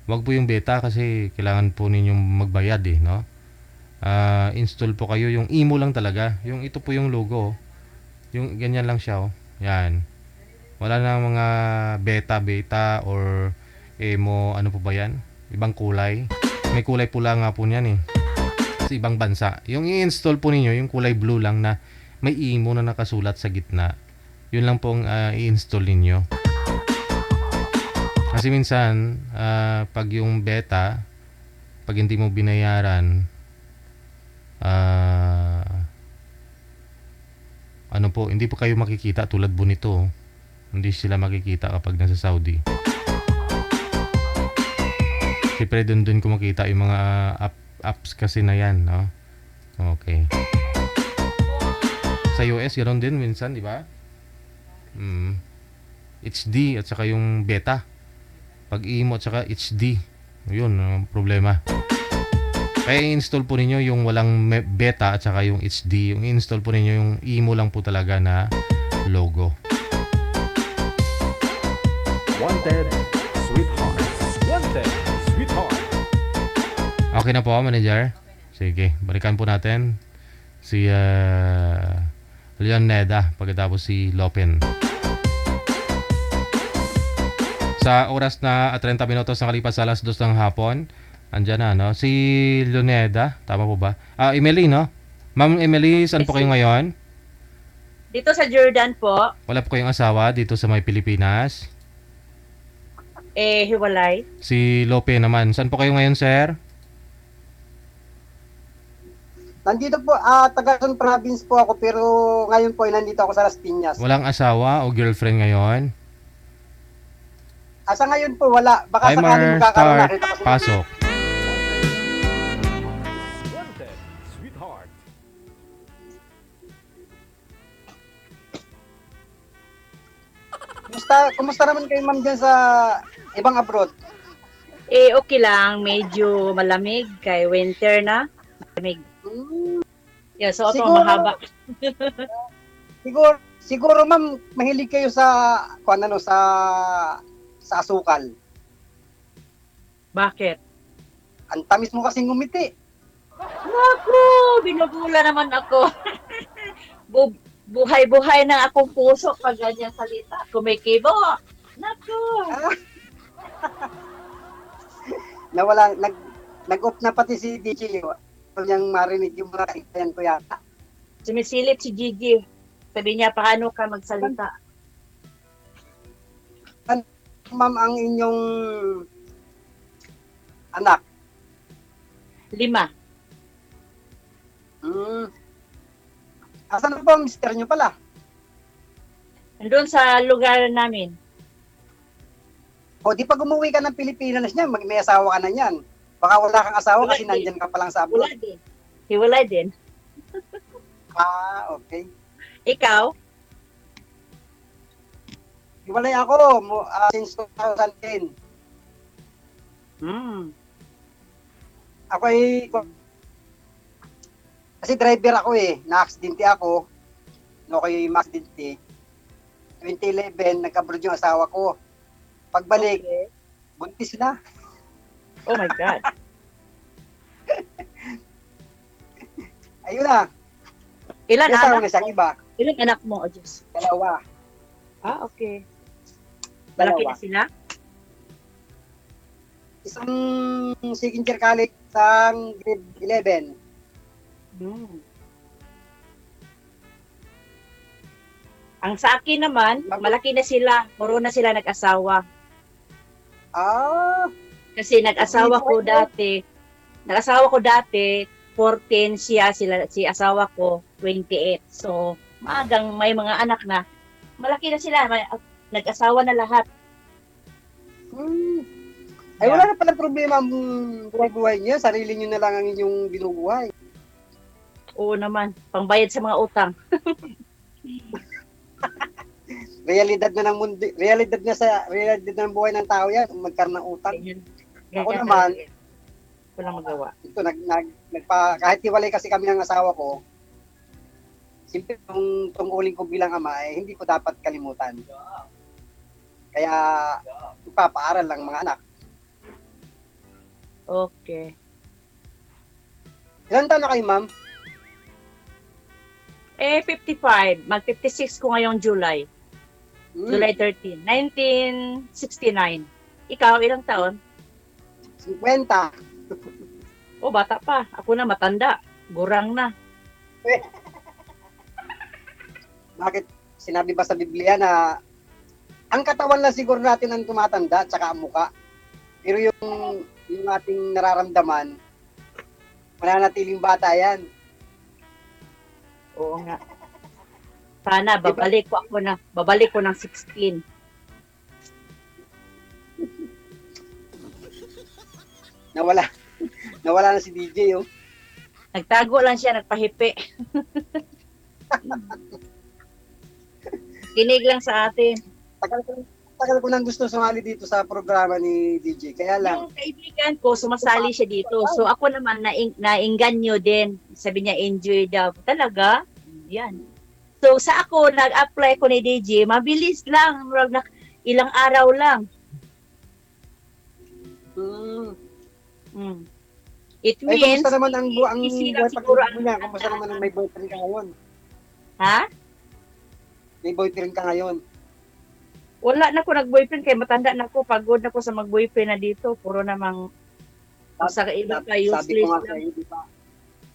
Wag po yung beta kasi kailangan po ninyong magbayad eh, no? Install po kayo yung imo lang talaga. Yung ito po yung logo. Yung ganyan lang siya, oh. Yan. Wala na mga beta or emo, ano po ba yan? Ibang kulay. May kulay pula nga po niyan eh. Sa ibang bansa. Yung i-install po ninyo, yung kulay blue lang na may emo na nakasulat sa gitna. Yun lang pong i-install ninyo. Kasi minsan, pag yung beta, pag hindi mo binayaran, ano po, hindi po kayo makikita tulad po nito. Hindi sila makikita kapag nasa Saudi. Siyempre dun ko makita yung mga apps kasi na yan, no? Okay. Sa US, ganoon din minsan, di ba? HD at saka yung beta. Pag imo at saka HD, yun ang problema. Kaya i-install po ninyo yung walang beta at saka yung HD. Yung i-install po ninyo yung imo lang po talaga na logo. Wanted, sweetheart. Wanted, sweetheart. Okay na po, manager? Sige, balikan po natin si Leoneda pagkatapos si Lopin. Sa oras na 30 minutos na kalipas sa alas 2 ng hapon, andyan na, no? Si Leoneda, tama po ba? Emily, no? Ma'am Emily, saan po kayo ngayon? Dito sa Jordan po, Wala po kayong asawa dito sa may Pilipinas? hiwalay. Si Lope naman, saan po kayo ngayon, sir? Nandito po, Tagasan Province po ako, pero ngayon po ay nandito ako sa Las Piñas. Walang asawa o girlfriend ngayon? Sa ngayon po, wala. Baka sakaling Timer, magkakaroon start, nakita ko sa... pasok. Wanted, sweetheart. Kumusta naman kayo, ma'am, dyan sa ibang abroad? Okay lang, medyo malamig kay winter na. Malamig. Yeah, so ito Siguro- mahaba. Siguro, ma'am, mahilig kayo sa, sa asukal. Bakit? Ang tamis mo kasing ngumiti. Naku, binubula naman ako. Buhay-buhay ng akong puso pag ganyan salita. Kumikibo. Naku. Nawala, nag-off na pati si DJ. Niyang marinig yung mga kaibigan ko yata. Sumisilip si Gigi. Sabi niya, paano ka magsalita? Ma'am, ang inyong anak. 5. Asan na po ang mister nyo pala? Nandun sa lugar namin. O di pag umuwi ka ng Pilipinas niya, may asawa ka na niyan. Baka wala kang asawa kasi Wala din. nandyan ka pa lang sa Wala abroad. din. Hiwalay din. Okay. Ikaw? Hiwalay ako since 2010. Ako ay... Kasi driver ako eh. Na-aksidente ako. No, kayo yung ma-aksidente. 2011, nag-abroad yung asawa ko. Pagbalik, Okay. buntis na. Oh my God. Ayun na. Ilan Yung asawa anak na siyang mo? iba. Ilan anak mo, oh Diyos? Dalawa. Okay. Malaki Dalawa. na sila? Isang second year college, isang grade 11. Ang sa akin naman, malaki na sila. Puro na sila nag-asawa. Kasi nag-asawa ko dati 14 siya, si asawa ko 28. So, maagang may mga anak na. Malaki na sila, nag-asawa na lahat. Ay, wala na pala problema ang buhay niya. Sarili niyo na lang ang inyong binubuhay. Oo naman, pangbayad sa mga utang. Realidad na ng mundo, realidad ng buhay ng tao yan, magkaroon ng utang. Ako naman, walang magawa. ito, kahit hiwalay kasi kami ng asawa ko, simple yung tungkulin ko bilang ama, hindi ko dapat kalimutan. Kaya, ipapaaral lang mga anak. Okay. Ilan taon na kayo, ma'am? 55. Mag-56 ko ngayong July. July 13. 1969. Ikaw, ilang taon? 50. Oh, bata pa. Ako na matanda. Gurang na. Bakit sinabi ba sa Biblia na ang katawan lang siguro natin ang tumatanda at saka ang muka. Pero yung ating nararamdaman, mananatiling bata yan. Oo nga. Sana, babalik ko ng 16. Nawala na si DJ, oh. Nagtago lang siya, nagpahipi. Kinig lang sa atin. Tagal ko nang gusto sumali dito sa programa ni DJ. Kaya lang, Yung kaibigan ko, sumasali siya dito. So ako naman, nainganyo din. Sabi niya, enjoy daw. Talaga? Yan. So sa ako, nag-apply ko ni DJ, mabilis lang. Ilang araw lang. It means, kumusta naman ang easy lang siguro boyfriend niya? Kumusta naman ang may boyfriend ka ngayon? Ha? May boyfriend ka ngayon? Wala na ko nag-boyfriend kay matanda na ko. Pagod na ko sa mag-boyfriend na dito. Puro namang sa iba ka Sabi ko nga useless sa lang.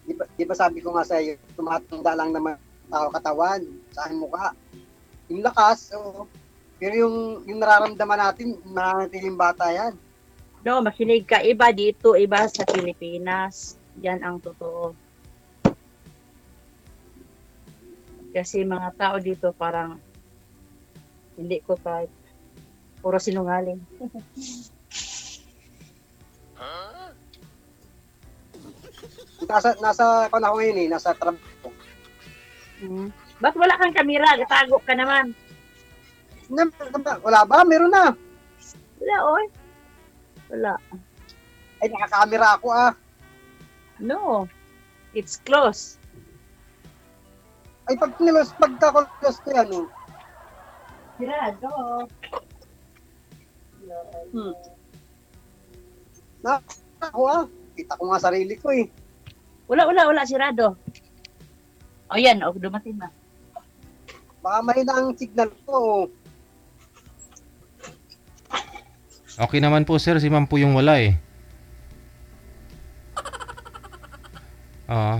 iyo, di ba sabi ko nga sa iyo, tumatanda lang naman tao katawan, sa mukha. Yung lakas, pero yung nararamdaman natin, mananatiling bata yan. No, makinig ka. Iba dito, iba sa Pilipinas. Yan ang totoo. Kasi mga tao dito parang hindi ko type. Puro sinungaling. Nasa panahon ngayon nasa trabaho. Ba't wala kang kamera? Gatago ka naman. Wala ba? Meron na. Wala, oy. Wala. Ay, nakakamera ako No. It's close. Ay, pagka-close ko yan, Sirado. Ako kita ko nga sarili ko Wala. Sirado. O yan, dumating na. Baka mahina ang signal ko. Okay naman po sir, si ma'am po yung wala eh. Oo.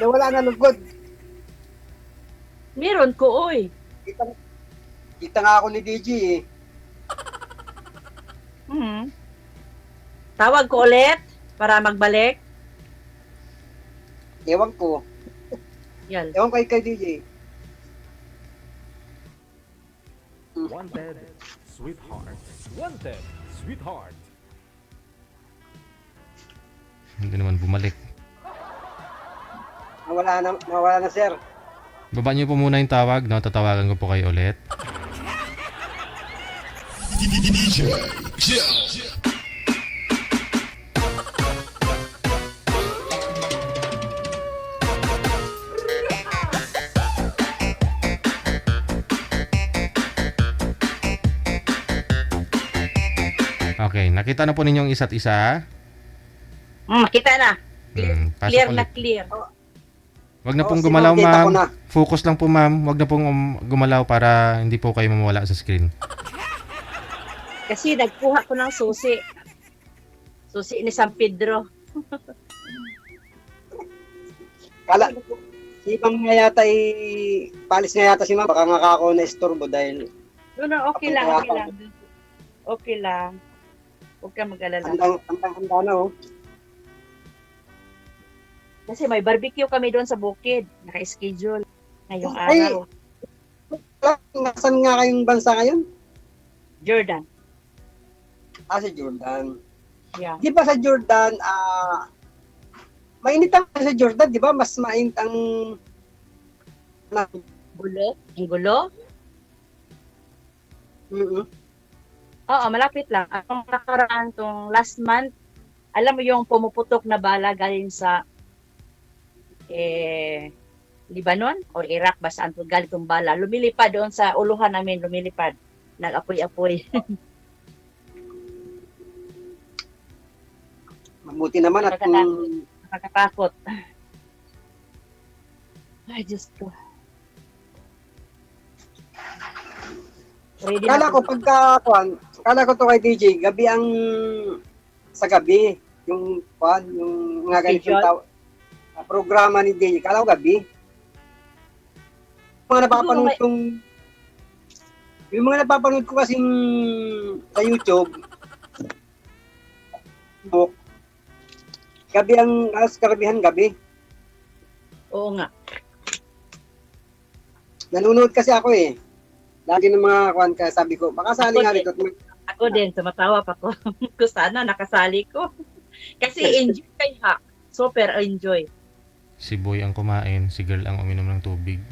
Nawala na lugod. Meron ko, oy. Kita nga ako ni DJ Tawag ko ulit para magbalik. Ewan ko. Yan. Ewan ko kay DJ. Wanted, sweetheart. Wanted, sweetheart. Hindi naman bumalik. Nawala na sir. Baba niyo po muna yung tawag, no? Tatawagan ko po kayo ulit. Okay, nakita na po ninyong isa't isa. Makita na. Pasok Clear ulit. na clear. Wag na pong si gumalaw, ma'am, kita ko ma'am. na. Focus lang po, ma'am. Wag na pong gumalaw para hindi po kayo mawala sa screen. Kasi nagkuha ko ng susi. Susi ni San Pedro. Kala, si ma'am nga yata palis nga yata si ma'am. Baka nga ako na istorbo dahil No, okay lang, okay lang. Okay lang. Huwag kang mag-alala. Handa na, oh. Kasi may barbecue kami doon sa bukid. Naka-schedule ngayong Ay! araw. Nasaan nga kayong bansa ngayon? Jordan. Sa Jordan. Yeah. Di ba sa Jordan, mainit ang sa Jordan, di ba? Mas mainit ang Gulo? Ang gulo? mm Oo, malapit lang. Ang nakaraan tong last month, alam mo yung pumuputok na bala galing sa Lebanon o Iraq, basta ang galing tong bala. Lumilipad doon sa uluhan namin, lumilipad. Nag-apoy-apoy. Mabuti naman at Nakakatakot. Ay, Diyos ko. Ready kala ko kala ko to kay DJ, gabi ang sa gabi, yung mga ganitong Schedule? programa ni DJ, kala ko gabi. Yung mga napapanood ko kasing sa YouTube, gabi ang karabihan gabi. Oo nga. Nanonood kasi ako eh. Lagi ng mga kaya sabi ko, baka sali nga rito. Ako din, tumatawa pa ko. Kung sana nakasali ko. Kasi enjoy kayo ha. Super enjoy. Si boy ang kumain, si girl ang uminom ng tubig.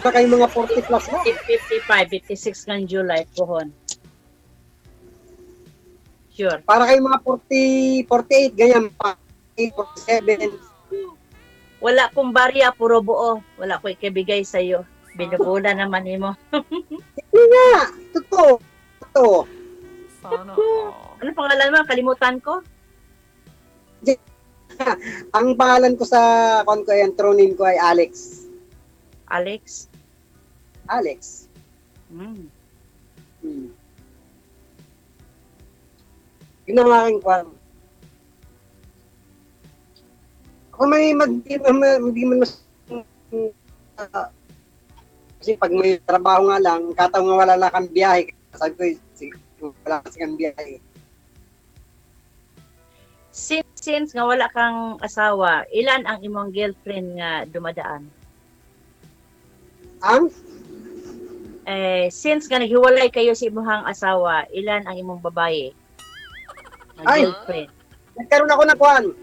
Baka yung mga 40 plus na. 55, 56 ng July, pohon. Sure. Para kayo mga 40, 48, ganyan pa. 47. Wala kong barya, puro buo. Wala ko ikibigay sa'yo. Binubula naman mo. Hindi nga. Totoo. Ano pangalan mo? Kalimutan ko? Ang pangalan ko sa tronin ko ay Alex. Alex? Alex. Hmm. Yun ang aking kwan. Ako hindi man mas kasi pag may trabaho nga lang, kataon nga wala lang kang biyahe. Sabi ko, wala kasi kang biyahe. Since nga wala kang asawa, ilan ang imong girlfriend nga dumadaan? Ang? Since nga naghiwalay kayo sa imong asawa, ilan ang imong babae? Ay! Girlfriend. Nagkaroon ako ng kwan.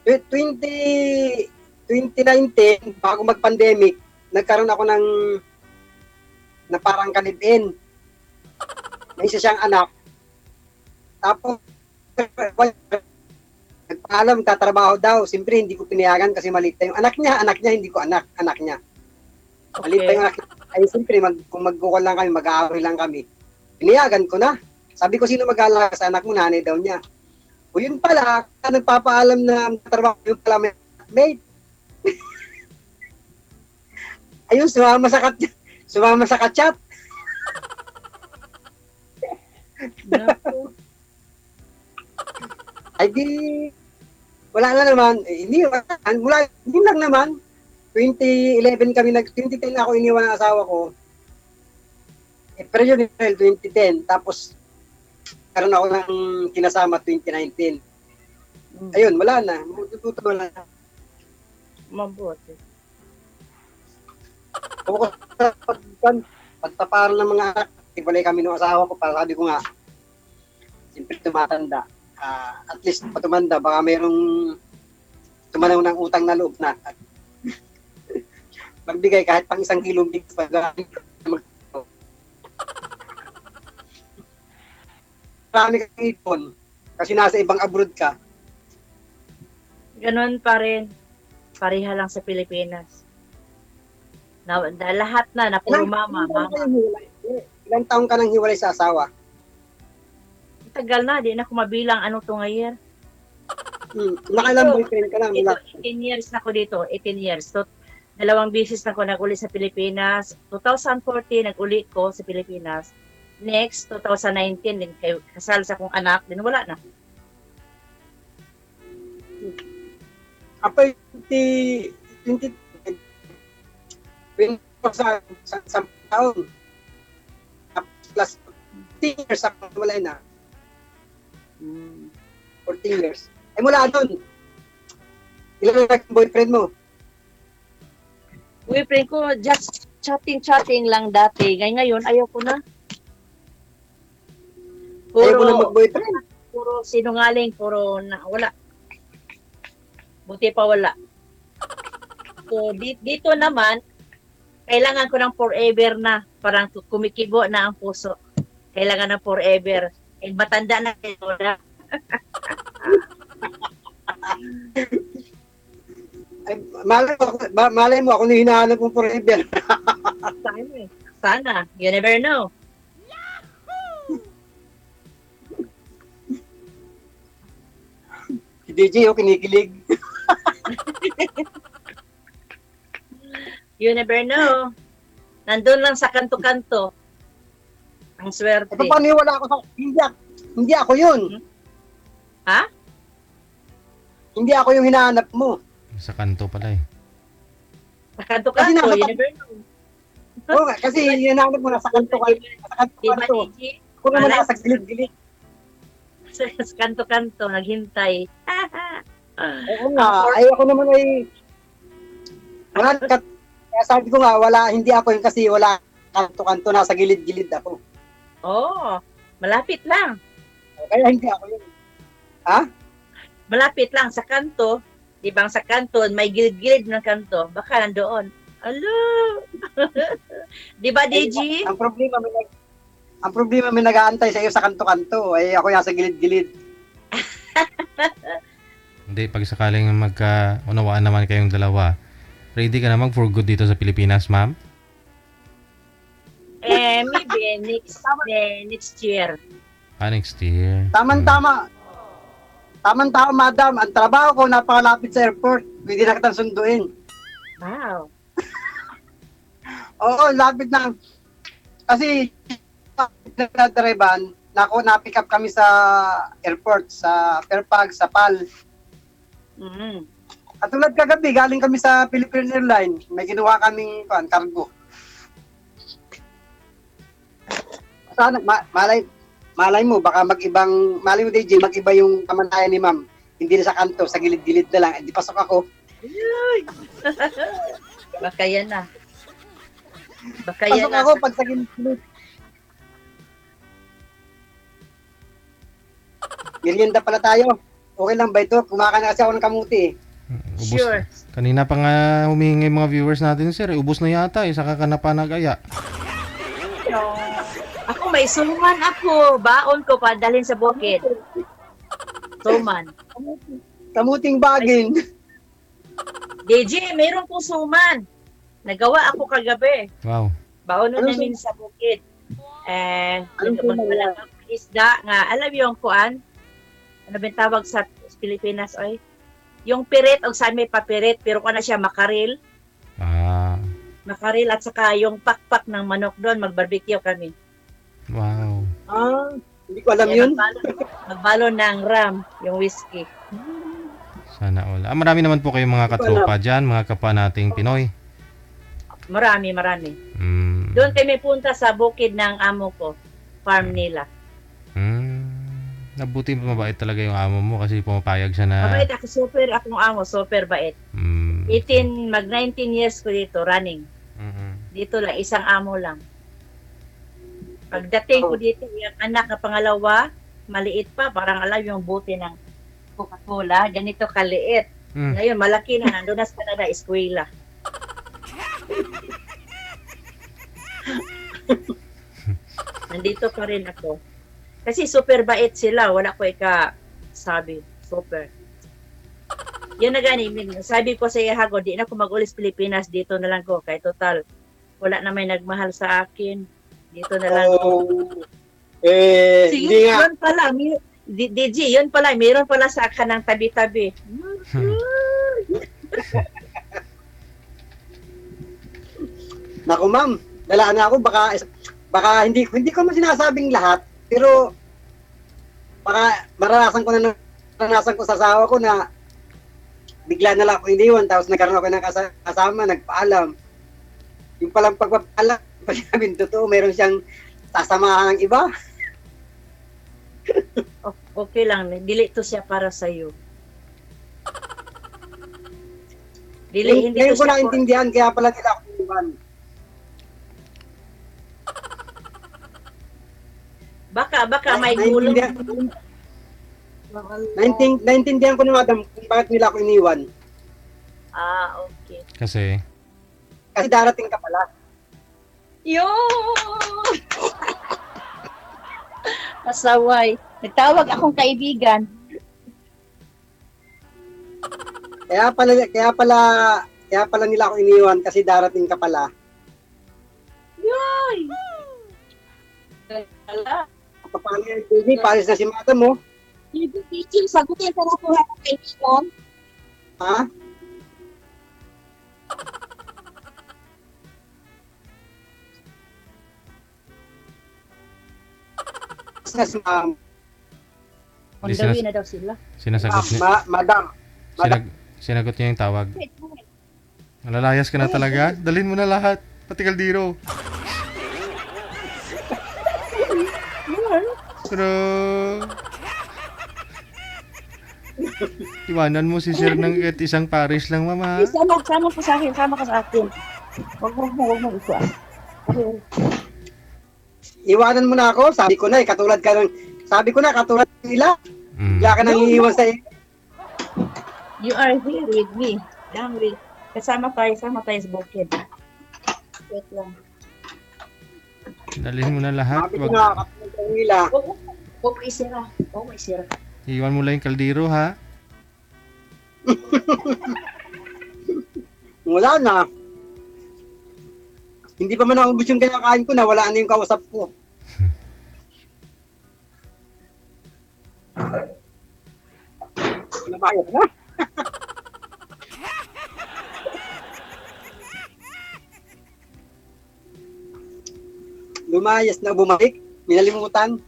2019, bago mag-pandemic, nagkaroon ako na parang kalibin. May isa siyang anak. Tapos, nagpaalam, tatrabaho daw. Siyempre, hindi ko pinayagan kasi maliit na yung anak niya, hindi ko anak niya. Maliit pa yung anak niya. Ay, siyempre, kung magkukol lang kami, mag-aaway lang kami. Pinayagan ko na. Sabi ko, sino mag-aalala sa anak mo? Nanay daw niya. O yun pala, nagpapaalam na trabaho yung pala may mate. Ayun, sumama sa kachat. Ay di, wala na naman. Hindi lang naman. 2011 kami 2010 ako iniwan ng asawa ko. Pero yun, 2010. Tapos, karoon ako ng kinasama 2019. Ayun, wala na. Matututo wala na. Mabuti. Pagtaparan ng mga anak, ibalay kami ng asawa ko para sabi ko nga, siyempre tumatanda. At least pag tumanda, baka mayroong tumanaw ng utang na loob na. Magbigay kahit pang 1 kilong bigas pag marami kang ipon kasi nasa ibang abroad ka. Ganun pa rin. Pareha lang sa Pilipinas. Na lahat na puro mama. Ilang taong ka nang hiwalay sa asawa? Tagal na, di na ako mabilang ano to ngayon. Nakailang boyfriend ka lang? Ito, 18 years na ako dito, 18 years. So, 2 beses na ako nag-uli sa Pilipinas. 2014, nag-uli ko sa Pilipinas. Next, 2019, din kasal sa akong anak, din wala na. After 20 sa taon, plus 10 years ako wala na. 14 years. Eh mula doon, ilan na boyfriend mo? Boyfriend ko, just chatting lang dati. Ngayon, ayaw ko na. Ayaw mo na mag-boyfriend? Puro sinungaling, wala. Buti pa wala. So, dito naman, kailangan ko ng forever na. Parang kumikibo na ang puso. Kailangan ng forever. Eh, matanda na ito na. Ay, malay mo ako na hinahanap mong forever. Sana. You never know. Si DJ, kinikilig. You never know. Nandun lang sa kanto-kanto. Ang swerte. E paano yung wala ako sa... Hindi ako yun. Ha? Hindi ako yung hinahanap mo. Sa kanto pala eh. Sa kanto-kanto, you never know. Oo nga, kasi hinahanap mo na sa kanto-kanto. Sa Diba, kanto-kanto. DJ? Ako naman nasa gilid-gilid. Sa kanto-kanto, naghintay. Oo nga, ay ako naman ay... Kaya sabi ko nga, hindi ako yun kasi wala kanto-kanto, nasa gilid-gilid ako. Oo, malapit lang. Kaya hindi ako yun. Ha? Malapit lang sa kanto. Di ba sa kanto, may gilid-gilid ng kanto. Baka nandoon. Alo! Di ba, DJ? Ang problema may nag-aantay sa iyo sa kanto-kanto. Ay ako nasa gilid-gilid. Hindi, pag sakaling magkaunawaan naman kayong dalawa, ready ka na mag-for good dito sa Pilipinas, ma'am? Maybe next year. Next year. Tama-tama, madam. Ang trabaho ko napakalapit sa airport. Pwede na kitang sunduin. Wow. Oo, lapit na. Kasi nagdadriban, na-pick up kami sa airport, sa Fairfax, sa PAL. Mm. Katulad kagabi, galing kami sa Philippine Airlines. May ginawa kaming cargo. Sana, malay mo, baka malay mo DJ, mag-iba yung kamantayan ni ma'am. Hindi na sa kanto, sa gilid-gilid na lang. Di pasok ako. Baka yan na. Baka yan Pasok na. ako pag sa gilid-gilid. Merienda pala tayo. Okay lang ba ito? Kumakain na kasi ako ng kamuti. Ubus. Sure. Kanina pa nga humihingi yung mga viewers natin, sir. Ubus na yata eh. Saka ka na pa nag-aya. Ako may suman ako. Baon ko pa dalhin sa bukid. Suman. Kamuting bagin. DJ, mayroon po suman. Nagawa ako kagabi. Wow. Baon Ano namin sa bukid. And Anong suman magwala ng isda nga. Alam yung kuan? Ano ba yung tawag sa Pilipinas, oy? Yung pirit, o sa may papirit, pero kung siya makaril. Makaril at saka yung pakpak ng manok doon, mag-barbecue kami. Wow. Hindi ko alam Kaya yun. Magbalo ng ram, yung whiskey. Sana all. Marami naman po kayong mga katropa dyan, mga kapwa nating Pinoy. Marami. Doon kami punta sa bukid ng amo ko, farm nila. Nabuti mabait talaga yung amo mo kasi pumapayag siya na... Mabait ako, akong amo, super bait. 19 years ko dito, running. Dito lang, isang amo lang. Pagdating ko dito, yung anak na pangalawa, maliit pa, parang alam yung buti ng Coca-Cola, ganito kaliit. Ngayon, malaki na, nandun na sa Canada, eskwela. Nandito pa rin ako. Kasi super bait sila, wala ko sabi, super. Yan na gani, sabi ko sa Ihago, di na ako mag-ulis Pilipinas, dito na lang ko, kay total, wala na may nagmahal sa akin, dito na lang ko. Hindi nga. Yun pala, DJ, yun pala, mayroon pala sa akin ng tabi-tabi. Naku ma'am, dalaan na ako, baka hindi ko man sinasabing lahat, pero baka maranasan ko sa asawa ko na bigla na lang ako iniwan, tapos nagkaroon ako ng kasama, nagpaalam. Yung palang pagpapaalam, pag namin totoo, meron siyang sasamahan ng iba. Okay lang, dili to siya para sa iyo. Dili hindi Ngayon to ko siya na intindihan, kaya pala nila ako iniwan. baka may gulong. Naintindihan ko ni madam kung bakit nila ako iniwan. Okay. Kasi, Kasi darating ka pala. Yun! Pasaway. Nagtawag akong kaibigan. Kaya pala nila ako iniwan kasi darating ka pala. Yoy! Ala. Paano yan, baby? Paris na si madam mo. Teaching, sagutin sa nakuha ng kaibigan. Ha? Na si ma'am. On Di the way sinas- na daw sila. sinasagot niya, Madam. sinagot niya yung tawag. Malalayas ka na talaga? Dalhin mo na lahat. Pati kaldero. Pero... Iwanan mo si Sir ng kahit isang parish lang, mama. Sama po sa akin. Sama ka sa akin. Huwag mo ito. Iwanan mo na ako. Sabi ko na katulad nila. Bigla ka nang iiwan sa iyo. You are here with me. Down with. Sama tayo sa bukid. Wait lang. Dalhin mo na lahat. Sabi ko na katulad nila. Huwag mo isira. Iwan mo lang yung kaldero, ha? Wala na. Hindi pa man naubos yung kinakain ko na wala na yung kausap ko. Nabayad na. Lumayas na bumalik. Minalimutan.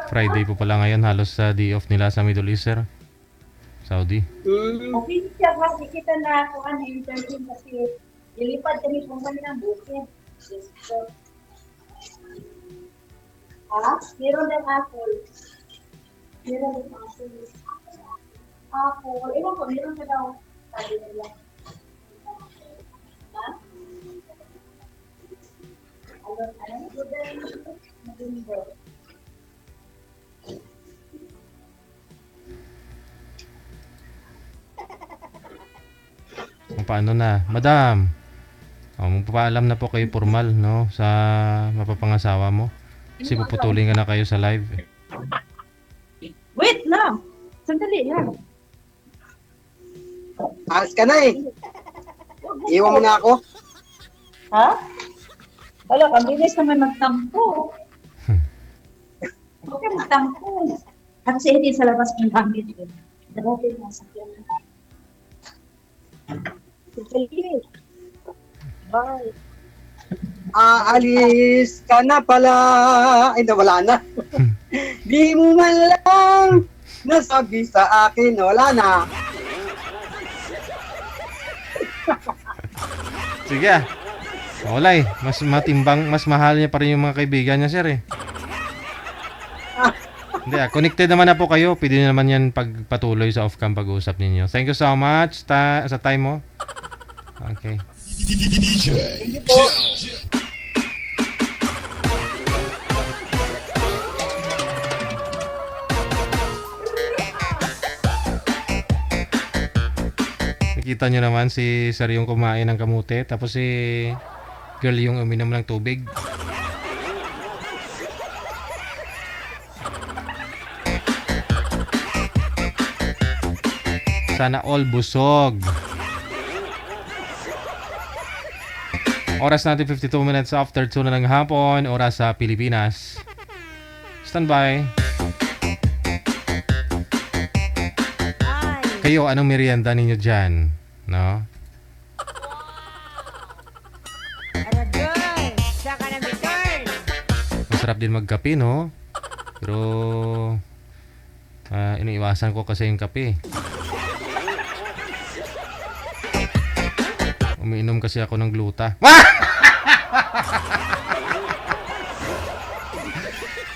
Friday po pala ngayon. Halos sa day off nila sa Middle East, sir. Saudi. Okay siya ba? Kita na ako ano yung interview kasi ilipad kami kung kami ng bukid. So, meron din apple. Apple. Ewan ko, meron ka daw. Sabi nila. Kung paano na. Madam, magpapaalam na po kayo formal, no? Sa mapapangasawa mo. Kasi puputulin ka na kayo sa live. Wait lang! Sandali lang. Alas ka na eh. Iwan mo na ako. Ha? Wala, ang bilis naman magtampo. Okay, magtampo. Kasi hindi sa labas ng gamit. Darating na sa kanya. Sige. Bye. Aalis ka na pala. Ay, nawala na. Di mo man lang nasabi sa akin. Wala na. Sige ah. Wala eh. Mas matimbang, mas mahal niya pa rin yung mga kaibigan niya, sir eh. Hindi ah. Connected naman na po kayo. Pwede nyo naman yan pagpatuloy sa off-cam pag-uusap ninyo. Thank you so much sa time mo. Okay. Nakita nyo naman si Sir yung kumain ng kamute. Tapos si girl yung uminom ng tubig. Sana all busog. Oras natin 52 minutes after 2 na ng hapon. Oras sa Pilipinas. Standby. Kayo, anong merienda ninyo dyan? No? Masarap din magkape, no? Pero iniiwasan ko kasi yung kape. Umiinom kasi ako ng gluta.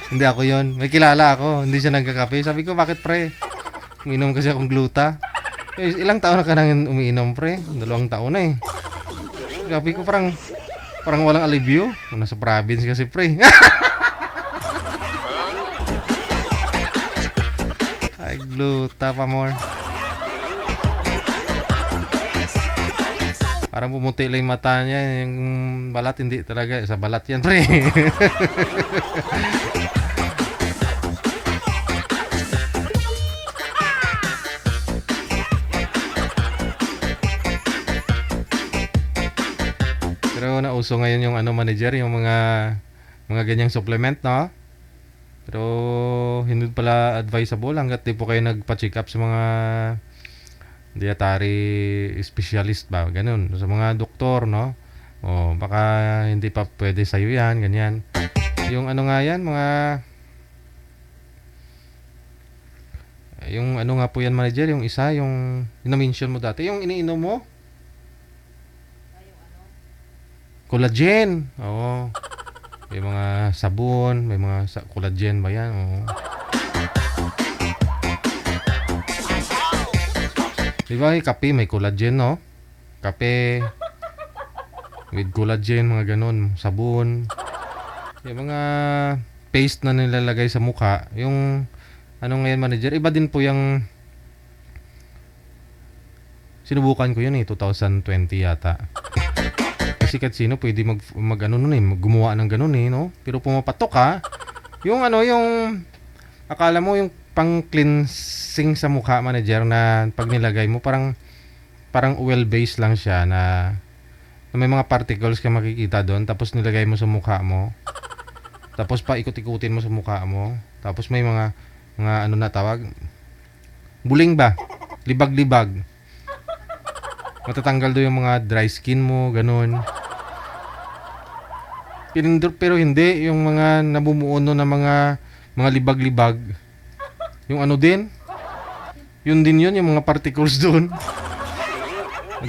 Hindi ako yon. May kilala ako. Hindi siya nagkakape. Sabi ko, bakit pre? Umiinom kasi akong gluta. Ilang taon na ka nang umiinom pre? 2 taon na eh. Sabi ko parang walang alibyo. Nasa province kasi pre. Ay, gluta pa more. Parang pumuti lang yung mata niya. Yung balat, hindi talaga. Sa balat yan, pre. Pero nauso ngayon yung manager, yung mga ganyang supplement, no? Pero hindi pala advisable hanggat di po kayo nagpa-check up sa mga dietary specialist ba, ganun, sa mga doktor, no? O baka hindi pa pwede sa'yo yan, ganyan. Yung nga yan, yung nga po yan manager, yung isa, yung na-mention mo dati, yung iniinom mo? Collagen. Oo. May mga sabon, may mga collagen ba yan? Oo. Diba yung kape may collagen, no? Kape with collagen, mga ganun. Sabon. Yung mga paste na nilalagay sa mukha. Yung ngayon manager, iba din po yung sinubukan ko yun 2020 yata. Kasi kahit sino pwede gumawa ng ganun no? Pero pumapatok ha. Yung yung akala mo yung pang cleansing sa mukha manager na pag nilagay mo parang oil based lang siya na may mga particles ka makikita doon tapos nilagay mo sa mukha mo. Tapos pa ikot-ikutin mo sa mukha mo. Tapos may mga na tawag? Buling ba? Libag-libag. Matatanggal doon yung mga dry skin mo, ganun. Pero hindi yung mga namumuono na mga libag-libag. Yung din? Yun din yun, yung mga particles doon.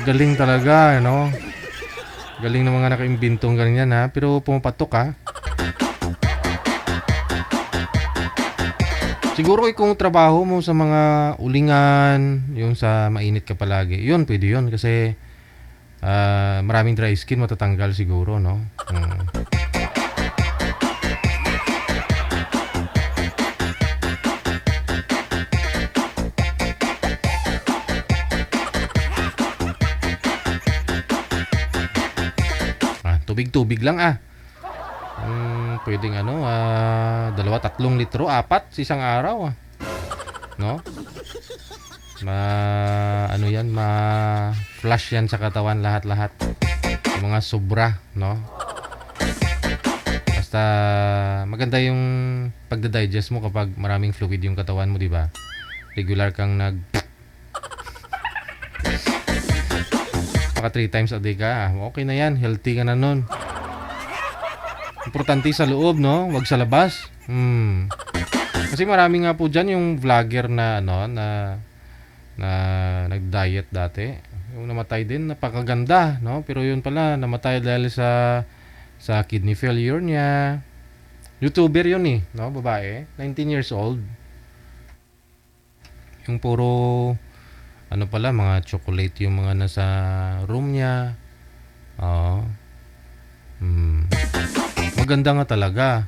Galing talaga, no? Galing ng mga nakaimbintong ganyan, ha? Pero pumapatok, ha? Siguro kung trabaho mo sa mga ulingan, yung sa mainit ka palagi, yun, pwede yun. Kasi maraming dry skin matatanggal siguro, no? Tubig-tubig lang pwedeng 2-3 litro, 4 sa isang araw no? Ma-flush yan sa katawan lahat-lahat. Yung mga sobra, no? Basta maganda yung pagda-digest mo kapag maraming fluid yung katawan mo, di ba? Regular kang maka 3 times a day ka, okay na yan, healthy ka na nun. Importante sa loob, no? Wag sa labas. Kasi marami nga po dyan yung vlogger na nag-diet dati. Yung namatay din, napakaganda, no? Pero yun pala, namatay dahil sa kidney failure niya. YouTuber yun no? Babae, 19 years old. Yung puro mga chocolate yung mga nasa room niya. Maganda nga talaga.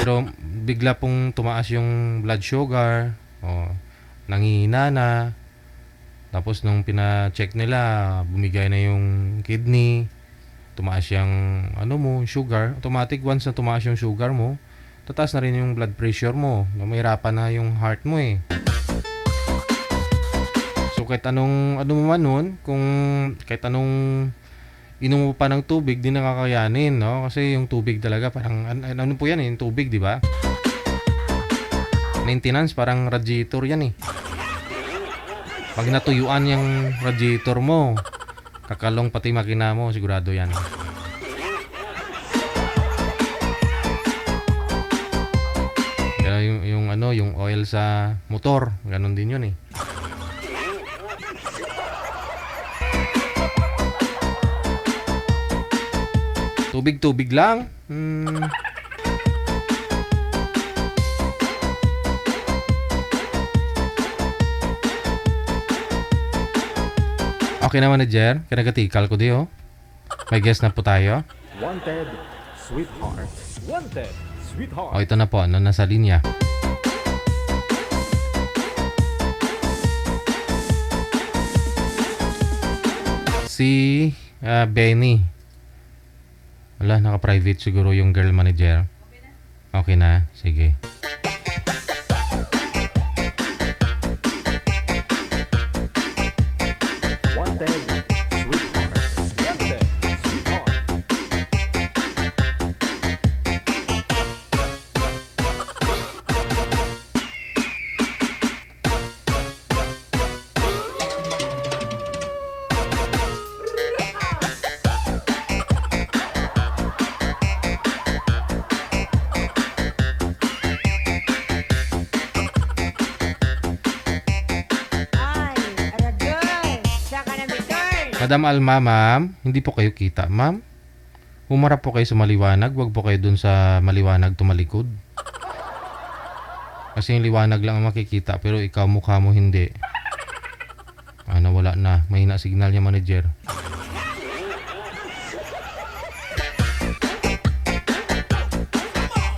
Pero bigla pong tumaas yung blood sugar. Nangihina na. Tapos nung pina-check nila, bumigay na yung kidney. Tumaas yung sugar. Automatic once na tumaas yung sugar mo, tataas na rin yung blood pressure mo. Mahirapan na yung heart mo So kahit anong mo man nun, kung kahit anong inom mo pa ng tubig, di nakakayanin, no? Kasi yung tubig talaga parang po yan yung tubig, di ba? Maintenance parang radiator yan Pag natuyuan yung radiator mo, kakalong pati makina mo, sigurado yan. Kaya yung oil sa motor, ganun din yun Tubig-tubig lang. Okay naman na, Jer. Kinagatikal ko di, oh. May guess na po tayo. Wanted, sweetheart. Wanted, sweetheart. O, ito na po. Ano, nasa linya. Si Benny. Wala, naka-private siguro yung girl manager. Okay na. Sige. Wanted, sweetheart. Wanted, sweetheart. Madam Alma, ma'am, hindi po kayo kita, ma'am. Humarap po kayo sa maliwanag, wag po kayo dun sa maliwanag tumalikod. Kasi yung liwanag lang ang makikita, pero ikaw mukha mo hindi. Ano, wala na. Mahina signal niya, manager.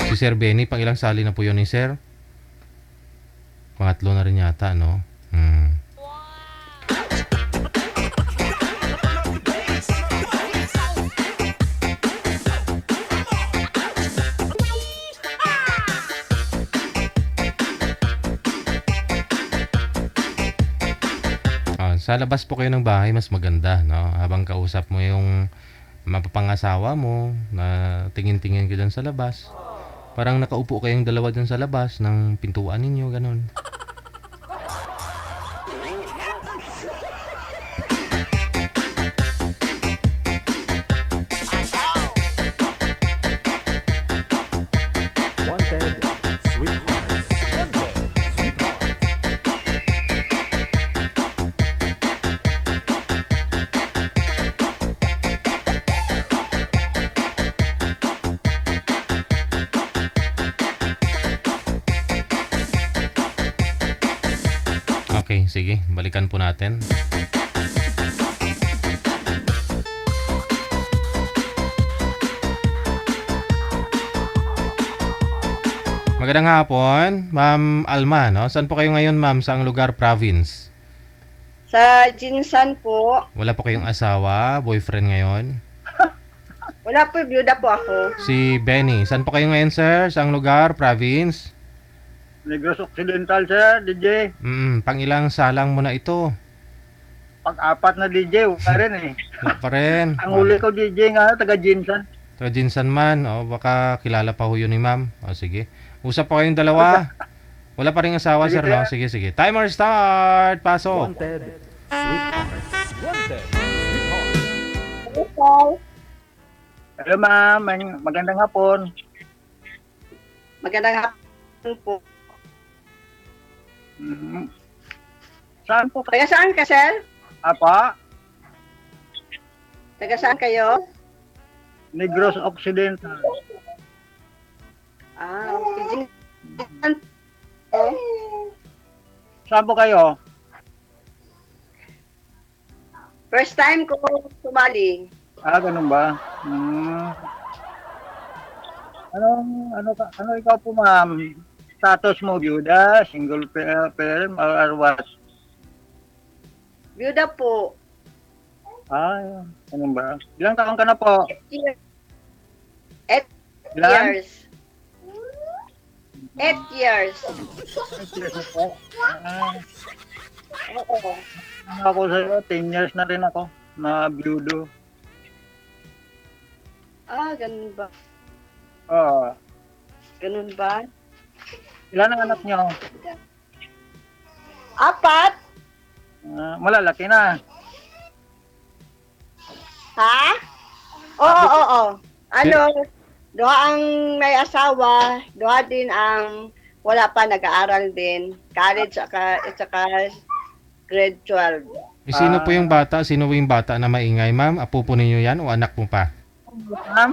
Si Sir Benny, pang ilang sali na po yun ni Sir? Pangatlo na rin yata, no? Sa labas po kayo ng bahay, mas maganda, no? Habang kausap mo yung mapapangasawa mo, na tingin-tingin ka dyan sa labas. Parang nakaupo kayong dalawa dyan sa labas ng pintuan ninyo, ganun. Wanted, sweetheart. Wanted, sweetheart. Okay, sige. Balikan po natin. Magandang hapon, Ma'am Alma, no? Saan po kayo ngayon, ma'am? Saang lugar, province? Sa Jinsan po. Wala po kayong asawa, boyfriend ngayon? Wala po, byuda po ako. Si Benny, saan po kayo ngayon, sir? Saang lugar, province? Negros Occidental, sir, DJ. Pangilang salang mo na ito? Pag-apat na DJ, wala rin eh. Wala pa rin. Ang huli ko DJ nga, taga Jinsan. Taga Jinsan man, o baka kilala pa ho yun ni ma'am. O sige. Usap pa kayong dalawa. Wala pa rin asawa, Sige, sir, no? sir. Sige, sige. Timer start! Pasok! Wanted, sweetheart. Wanted, sweetheart. Hello ma'am, magandang hapon. Magandang hapon po. Saan po? Taga saan ka, sir? Apa? Taga saan kayo? Negros Occidental. Okay. Jinsan po. Saan po kayo? First time ko sumali. Ganun ba? Ano ikaw po ma'am? Status mo, byuda, single parent, or what? Byuda po. Ganun ba? Ilang taon ka na po? 8 Ilan? years. 8 years. 8 years na po. Oo. Ako sa'yo, 10 years na rin ako na byudo. Ganun ba? Oo. Ganun ba? Ilan ang anak niyo? 4? Malalaki na. Ha? Oo. Ano, duha ang may asawa, duha din ang wala pa nag-aaral din. College at saka grade 12. Sino po yung bata? Sino yung bata na maingay, ma'am? Apo po ninyo yan o anak mo pa? Ma'am?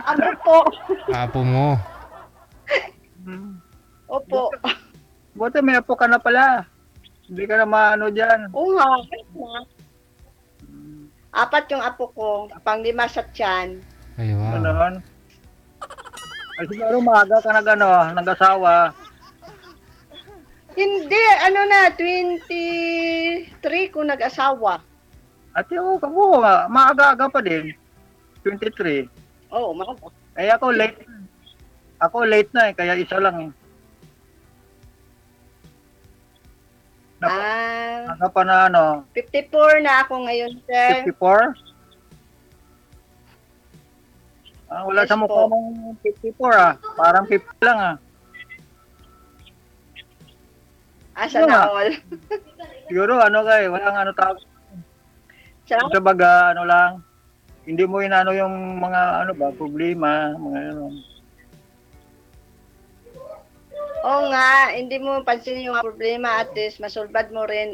Amo po. Apo mo. Opo. Buti may apo ka na pala. Hindi ka na maano dyan. Oo nga. Apat yung apo ko. Pang-lima sa tiyan. Ay, wow. Ganon. Ay siguro maaga ka nag-asawa. Hindi, ano na, 23 ko nag-asawa. At yung kamo, maaga-aga pa din. 23. Oo, maaga. Eh ako late. Ako late na kaya isa lang eh. Aga pa na 54 na ako ngayon, sir. 54? Wala Yes sa mukha po. ng 54 Parang 50 lang Asa na all. Siguro walang tawag. Sa Sa baga, lang. Hindi mo inano yung mga problema, mga Oo nga, hindi mo pansin yung mga problema, at least masolbad mo rin.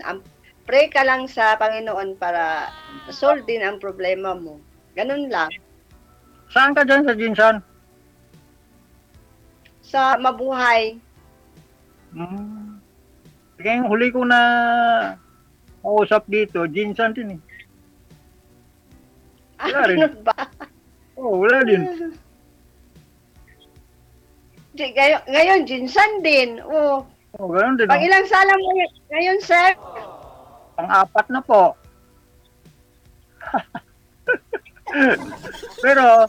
Pray ka lang sa Panginoon para solve din ang problema mo. Ganun lang. Saan ka dyan sa Jinsan? Sa mabuhay. Kaya yung huli ko na kausap dito, Jinsan din eh. Wala rin. Ano ba? Wala din. Ngayon, Jinsan din. Ganun din. Pag ilang sala mo ngayon, sir? Pang-apat na po. Pero,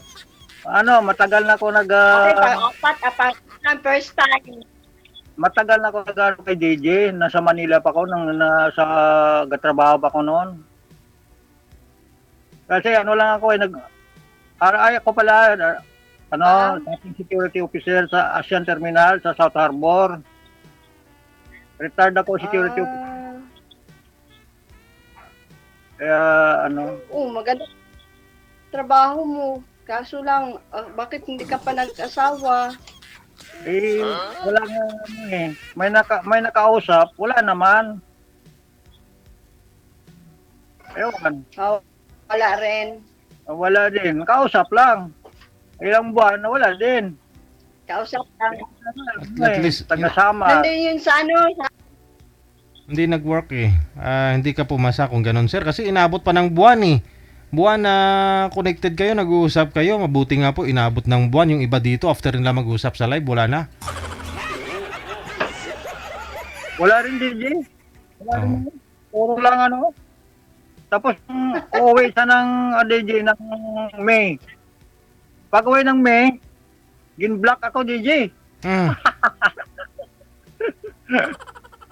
matagal na ako Okay, pang-apat, ang first time. matagal na ako nag kay DJ. Nasa Manila pa ako, nasa gatrabaho pa ako noon. Kasi lang ako, ako pala, acting security officer sa Asian Terminal sa South Harbor. Retired ako security officer. Kaya, Maganda trabaho mo. Kaso lang, bakit hindi ka pa nag-asawa? Wala nga may nakausap, wala naman. Ewan. Wala rin. Wala din. Kausap lang. Ilang buwan, wala din. Kausap lang. At least, tagasama. Nandun yun sa hindi nag-work eh. Hindi ka pumasa kung ganun, sir. Kasi inabot pa ng buwan eh. Buwan na connected kayo, nag-uusap kayo. Mabuti nga po, inabot ng buwan. Yung iba dito, after nila mag-usap sa live, wala na. Wala rin DJ. Wala rin. Puro lang Tapos, uuwi siya ng DJ ng May. Pag uwi ng May, gin-block ako DJ.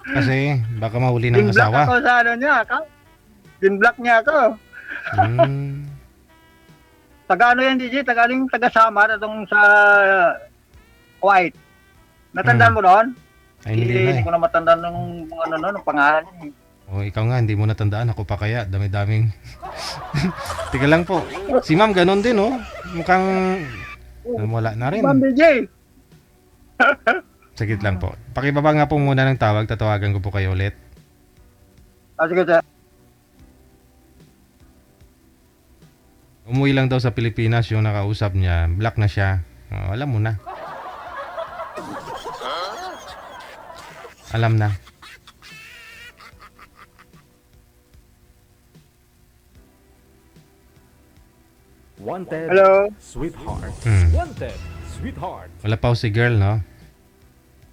Kasi baka mahuli ng Gin-block asawa. ako sa niya. Gin-block niya ako. Taga yan DJ, taga-sama itong sa White. Natandaan mo doon? Ay, hindi ko na matandaan ng pangalan niya. Ikaw nga, hindi mo natandaan. Ako pa kaya, dami-daming. Tika lang po. Si ma'am, ganun din, Mukhang wala na rin. Ma'am DJ. Sagit lang po. Pakibaba nga po muna ng tawag. Tatawagan ko po kayo ulit. Sige, sir. Umuwi lang daw sa Pilipinas yung nakausap niya. Black na siya. Alam mo na. Alam na. Wanted, Hello. sweetheart. Wanted, sweetheart. Wala pa si girl, no?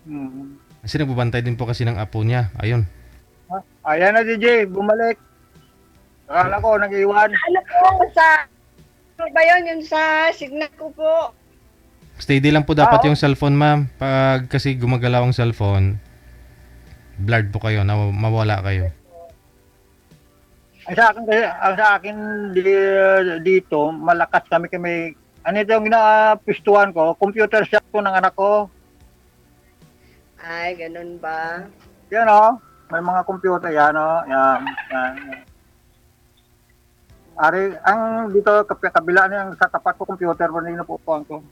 Hmm. Kasi nagbabantay din po kasi ng apo niya. Ayun. Ayan na DJ, bumalik. Akala ko, nag-iwan. Ano po sa... Ano ba yun? Yung sa signal ko po. Steady lang po dapat yung cellphone, ma'am. Pag kasi gumagalaw ang cellphone, blurred po kayo, mawala kayo. Ang sa akin dito, malakas kami. Ano ito yung ginapistuhan ko? Computer shop ko ng anak ko. Ay, ganun ba? Yan may mga computer yan yan. Ari, ang dito kabila niya sa tapat ko computer pa rin napupuan ko.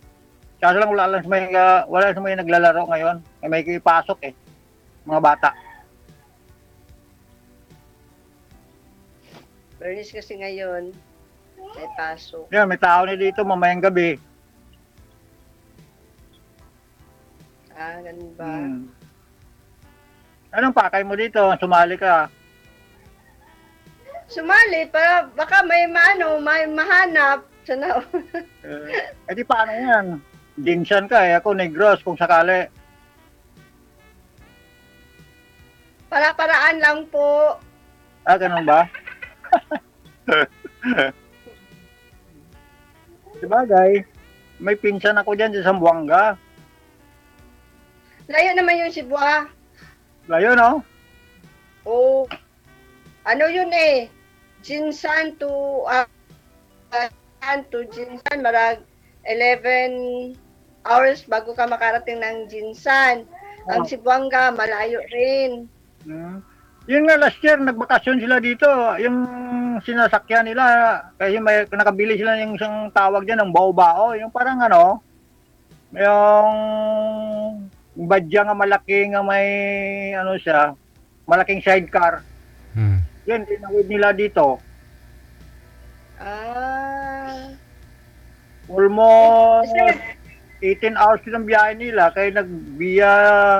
Kaya lang wala sa may naglalaro ngayon. May ipasok mga bata. Bernice kasi ngayon, May pasok. Yan, may tao na dito mamayang gabi. Ganun ba? Anong pakay mo dito? Sumali ka. Sumali para baka may mahanap. Sana. Di paano yan? Jinsan ka ako Negros kung sakali. Para-paraan lang po. Ganun ba? Sabagay, may pinsan ako dyan sa Zamboanga. Layo naman yung Cebuá. Layo, no? Oh, ano yun eh? Jinsan to Jinsan, marag 11 hours bago ka makarating ng Jinsan. Ang Cebuanga, malayo rin. Yun nga, last year, nagbakasyon sila dito. Yung sinasakyan nila, kasi may nakabili sila yung isang tawag dyan, ng bao-bao. Yung parang ano, yung badya nga malaki nga may, ano siya, malaking sidecar. Yan, tinawid nila dito. Almost 18 hours din ang biyahe nila. Kaya nagbiya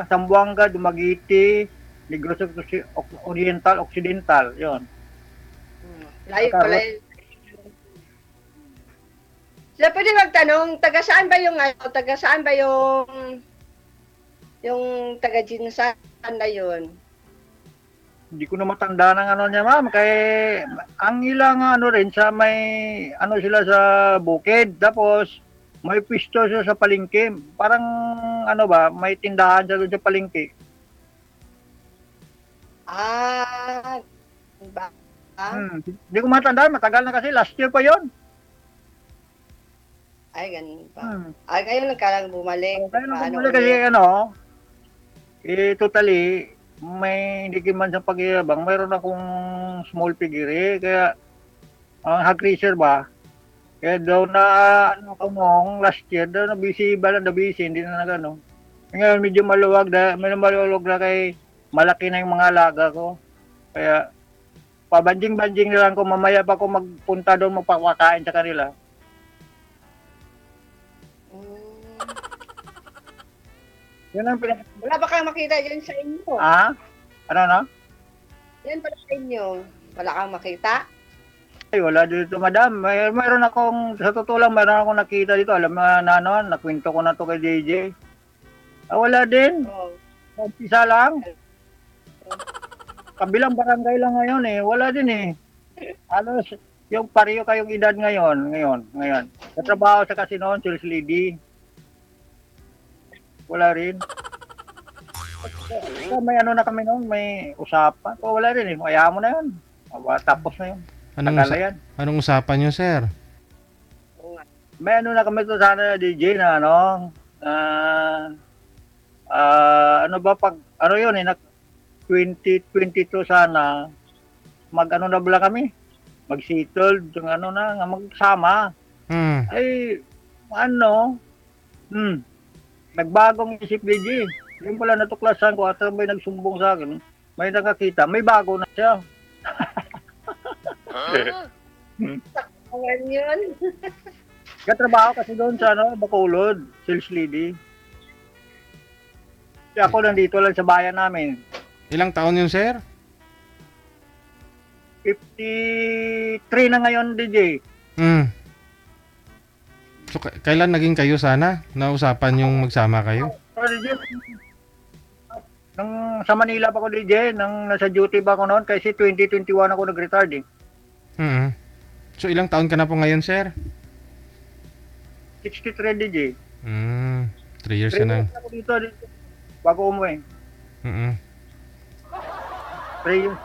Zamboanga, Dumaguete, Negros Oriental, Occidental. Yun. Layo pala yun. Sila pwede magtanong, taga saan ba yung taga Jinsan na yun? Hindi ko na matanda ng ano niya, ma'am. Kaya ang ilang ano rin sa may ano sila sa bukid. Tapos may pisto siya sa palengke. Parang ano ba, may tindahan siya doon sa palengke. Ba? Hindi ko matanda, matagal na kasi. Last year pa yon. Ay, ganun pa. Ngayon nagkarang bumalik. Bumalik kasi ano, totally, may hindi man sa pagyabang, mayroon akong small piggery, kaya ang hog racer ba, kaya daw na ano ko nung last year, daw na busy, hindi na nagano. Ngayon medyo maluwag na kay malaki na yung mga alaga ko. Kaya pabanjing-banjing na lang ko, mamaya pa ako magpunta doon magpapakain sa kanila. Yan ang wala ba kang makita dyan sa inyo? Ano na? Yan pala sa inyo. Wala kang makita? Ay, wala dito, madam. Mayroon akong, sa totoo lang, mayroon akong nakita dito. Alam na ano, nakwento ko na to kay DJ. Wala din. Isa lang. Kabilang barangay lang ngayon eh. Wala din eh. Halos, yung pareho kayong edad ngayon. Katrabaho sa casino, sales lady. Wala rin. May ano na kami noon, may usapan. Wala rin eh. Kaya mo na yun. Tapos na yun. Anong usapan nyo, sir? May ano na kami to sana DJ na ano. Ano ba pag ano yun eh 2022 sana mag-ano na bala kami. Mag-settled yung ano na magsama. Ay ano nagbagong isip DJ. Yung pala natuklasan ko at may nagsumbong sa akin. May nakakita, may bago na siya. Sakpangan yun. Katrabaho kasi doon sa ano, Bacolod, sales lady. Kaya ako nandito lang sa bayan namin. Ilang taon yun, sir? 53 na ngayon, DJ. So, kailan naging kayo sana? Nausapan yung magsama kayo? DJ, nung sa Manila pa ako, DJ, nang nasa duty pa ako noon, kasi 2021 ako nag-retard eh. So, ilang taon ka na po ngayon, sir? 63, DJ. 3 years ka na. 3 years ako dito, bago umuwi. 3 years.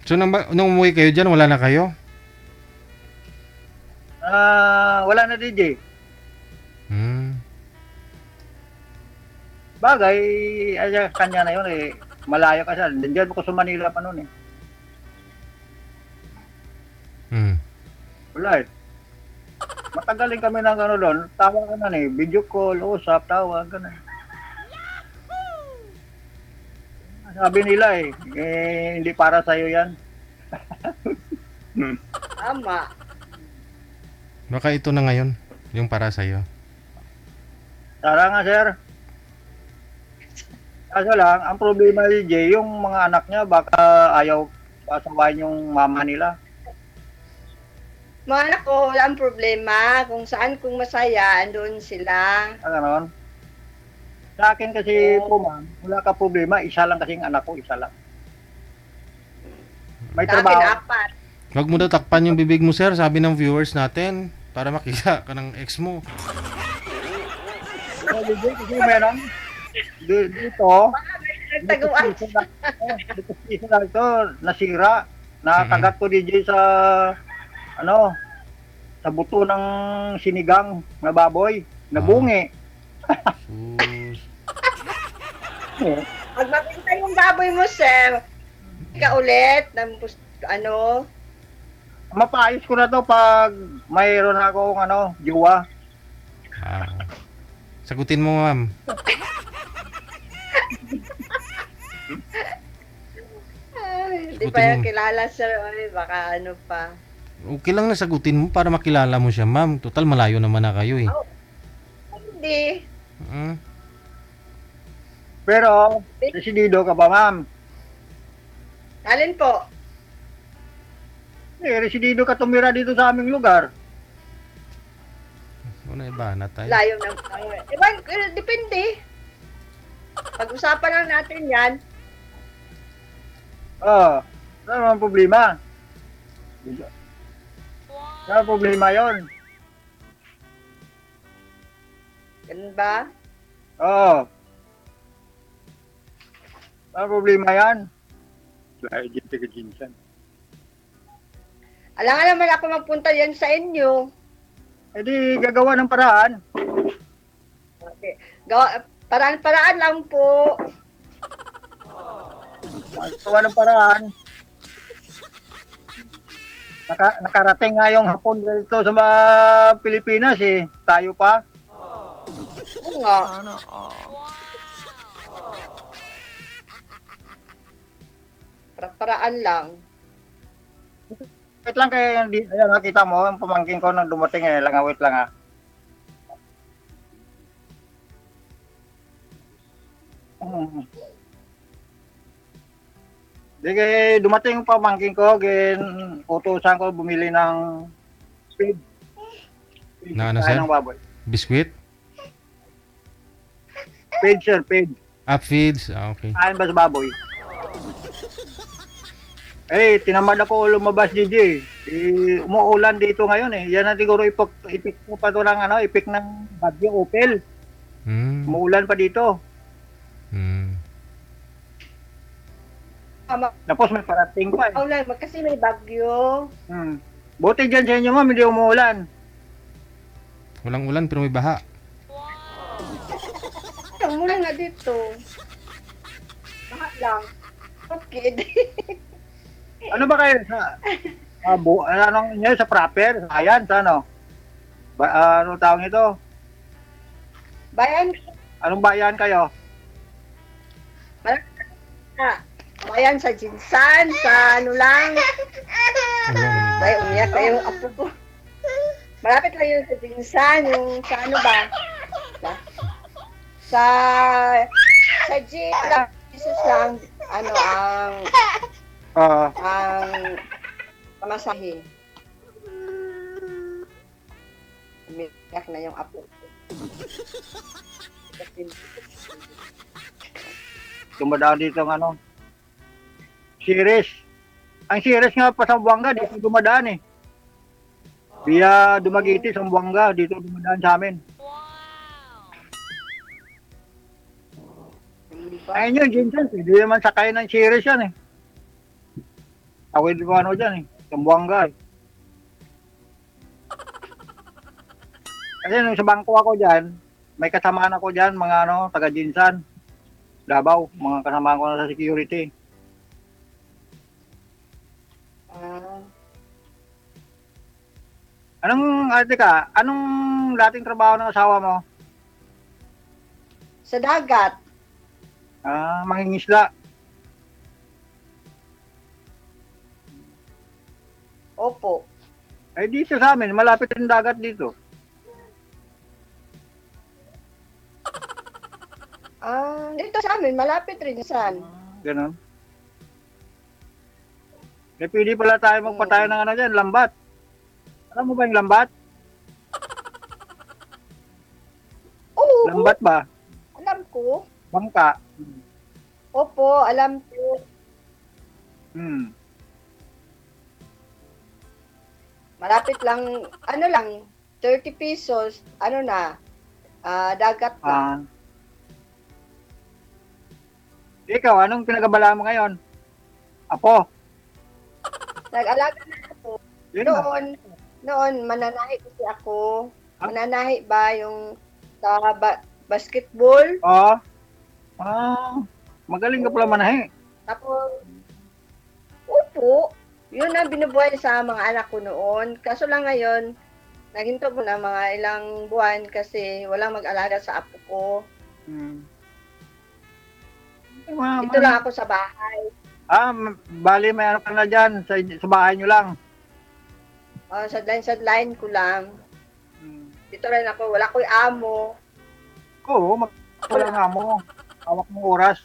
So, nung umuwi kayo dyan, wala na kayo? Wala na, DJ. Bagay, kanya na yun eh. Malayo kasi. Diyan ko sa Manila pa noon eh. Wala eh. Matagal din kami ng ano doon. Tawag ka na eh. Video call, usap, tawag ka na. Sabi nila hindi para sa'yo yan. Tama. Baka ito na ngayon, yung para sa'yo. Tara nga, sir. Kaso lang, ang problema ni Jay, yung mga anak niya baka ayaw pasawayin yung mama nila. Mga anak ko, wala ang problema. Kung saan kung masaya, andun sila. Ganon. Sa akin kasi po, ma'am, wala ka problema. Isa lang kasing anak ko, isa lang. May Sa akin, trabaho. apat. Huwag mo daw takpan yung bibig mo, sir, sabi ng viewers natin. Para makita ka ng ex mo. Kasi meron, dito, Nagtaguan. dito ito, nasira. Nakagat ko DJ sa, sa buto ng sinigang na baboy. Nabungi. Sus. Pag mabenta yung baboy mo, sir, ka ulit, Mapaayos ko na to pag mayroon akong jowa. Sagutin mo, ma'am. Hindi pa yan kilala, sir. Ay, baka ano pa. Okay lang na sagutin mo para makilala mo siya, ma'am. Total, malayo naman na kayo eh. Hindi. Pero, residido ka ba, ma'am? Alin po? Residido ka tumira dito sa aming lugar. Una iba na tayo. Layo ng... Ewan, depende. Pag-usapan lang natin yan. Ano ang problema? Ano ang problema yon? Ganun ba? Ano ang problema yan? Alam naman ako magpunta yan sa inyo. Eh di, gagawa ng paraan. Okay. Paraan-paraan lang po. Gagawa ng paraan. Nakarating nga yung hapon dito sa mga Pilipinas eh. Tayo pa. Oo nga. Paraan lang. Wait lang kaya, ayan nakita mo, ang pamangkin ko nang dumating eh. Wait lang ha. Di kaya dumating yung pamangkin ko, utusan ko bumili ng feed. Na ano, sir? Ng baboy. Biskwit? Feed sir, feed. Feeds? Okay. Kain ba sa baboy? Eh, tinamad ako lumabas, DJ. Umuulan dito ngayon eh. Yan na siguro ipik mo pa ito ng ipik ng Bagyo Opel. Umuulan pa dito. Tapos may parating pa eh. Ulan, kasi may bagyo. Buti dyan sa inyo ma'am, hindi umuulan. Walang ulan pero may baha. Umulan nga dito. Bahat lang. Okay. Ano ba kayo sa anong nyo sa proper? Ayan, sa ano? Anong tawag ito? Bayan. Anong bayan kayo? Bayan sa Jinsan, sa ano lang. Ay, umiyak na yung apo ko. Malapit lang yun sa Jinsan, yung sa ano ba? Sa Jesus lang, ang pamasahe. Umiyak na yung apo. Dumadaan dito ng series. Ang series nga pa sa Buanga, dito dumadaan eh. Via Dumaguete sa Buanga, dito dumadaan sa amin. Ayun yun, Jinsan, hindi naman sakay ng series yan eh. Tawid mo dyan eh, sa Buanga eh. Kasi nung sa bangko ako dyan, may kasamaan ako dyan, mga taga Jinsan, Davao, mga kasamaan ko na sa security. Anong dating trabaho ng asawa mo? Sa dagat. Mangingisda. Opo. Ay dito sa amin, malapit ang dagat dito. Dito sa amin, malapit rin saan. Ganon. Eh, pwede pala tayo magpatayo ng ano dyan, lambat. Alam mo ba yung lambat? Oo, Lambat ba? alam ko. Bangka. Opo, alam ko. Hmm. Malapit lang, ano lang, 30 pesos, ano na, dagat na. Ikaw, anong pinagabala mo ngayon? Apo. Nag-alaga na ako. Yun na. Noon, mananahi kasi ako. Ah? Mananahi ba yung sa basketball? Oo. Magaling ka pala manahe. Tapos, opo, yun ang binubuhay sa mga anak ko noon. Kaso lang ngayon, naghinto ko na mga ilang buwan kasi walang mag-alaga sa apo ko. Hmm. Dito lang ako sa bahay. Bali may ano ka na dyan, sa bahay nyo lang. Sadline ko lang. Hmm. Dito rin ako, wala ko'y amo. Oo, wala nga mo. Hawak mong oras.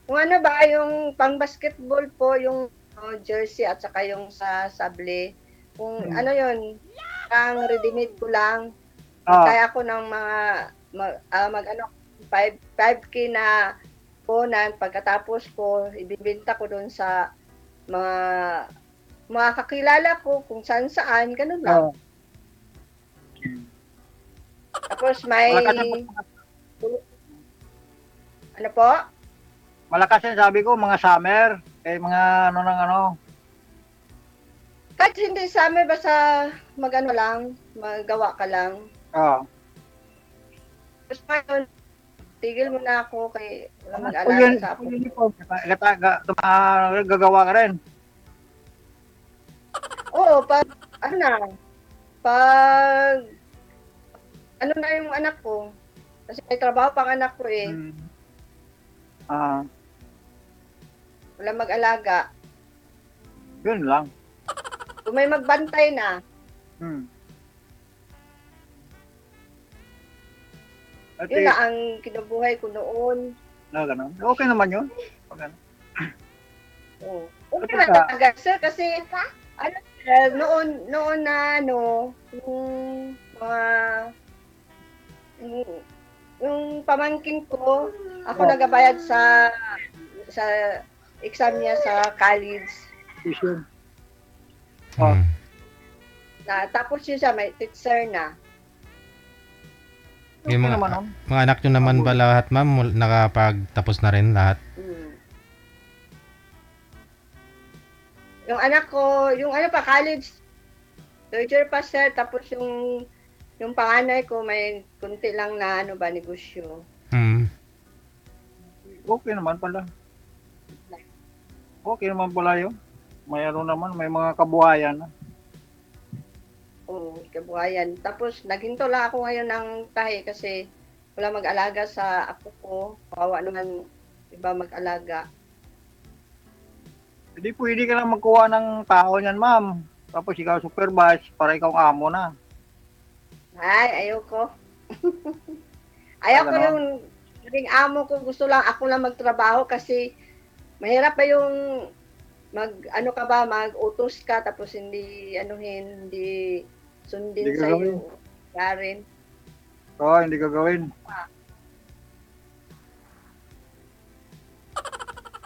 Kung ano ba, yung pang-basketball po, yung jersey at saka yung sa sable. Kung ano yun, ang ready-made ko lang. Kaya ako ng mga, mag-ano, 5K na punan. Pagkatapos ko, ibibenta ko doon sa mga kakilala ko, kung saan-saan, ganun lang. Tapos may, ano po? Malakas yan sabi ko, mga summer. Mga ano ng ano. Kahit hindi sa amin, basta mag-ano lang, magawa ka lang. Oo. Tapos ngayon, tigil mo na ako kay wala mag-alaga sa apo. Gagawa ka rin. Oo, pag ano na yung anak ko. Kasi may trabaho pang anak ko eh. Wala mag-alaga. Yun lang. Kung may magbantay na. Yun na ang kinabuhay ko noon. Ganun. Okay naman yun. Oo. Okay naman talaga, sir, kasi noon na yung mga yung pamangkin ko, ako nagabayad sa exam niya sa college. Tapos yun siya, may teacher na. Yung mga anak nyo naman ba lahat, ma'am, nakapagtapos na rin lahat? Yung anak ko, yung college, third year pa sir, tapos yung panganay ko may kunti lang na negosyo. Okay naman pala. Okay naman pala yun. May may mga kabuhayan na. Oo, kabuhayan. Tapos naghinto lang ako ngayon ng tahi kasi wala mag-alaga sa apo ko. Kawawa naman iba mag-alaga. Hindi pwede ka lang magkuha ng tao niyan, ma'am. Tapos ikaw supervise para ikaw ang amo na. Ay, ayoko. Ayoko yung naging amo ko. Gusto lang ako lang magtrabaho kasi mahirap pa yung mag-utos ka tapos hindi sundin sa iyo. Karen. Oo, hindi gagawin.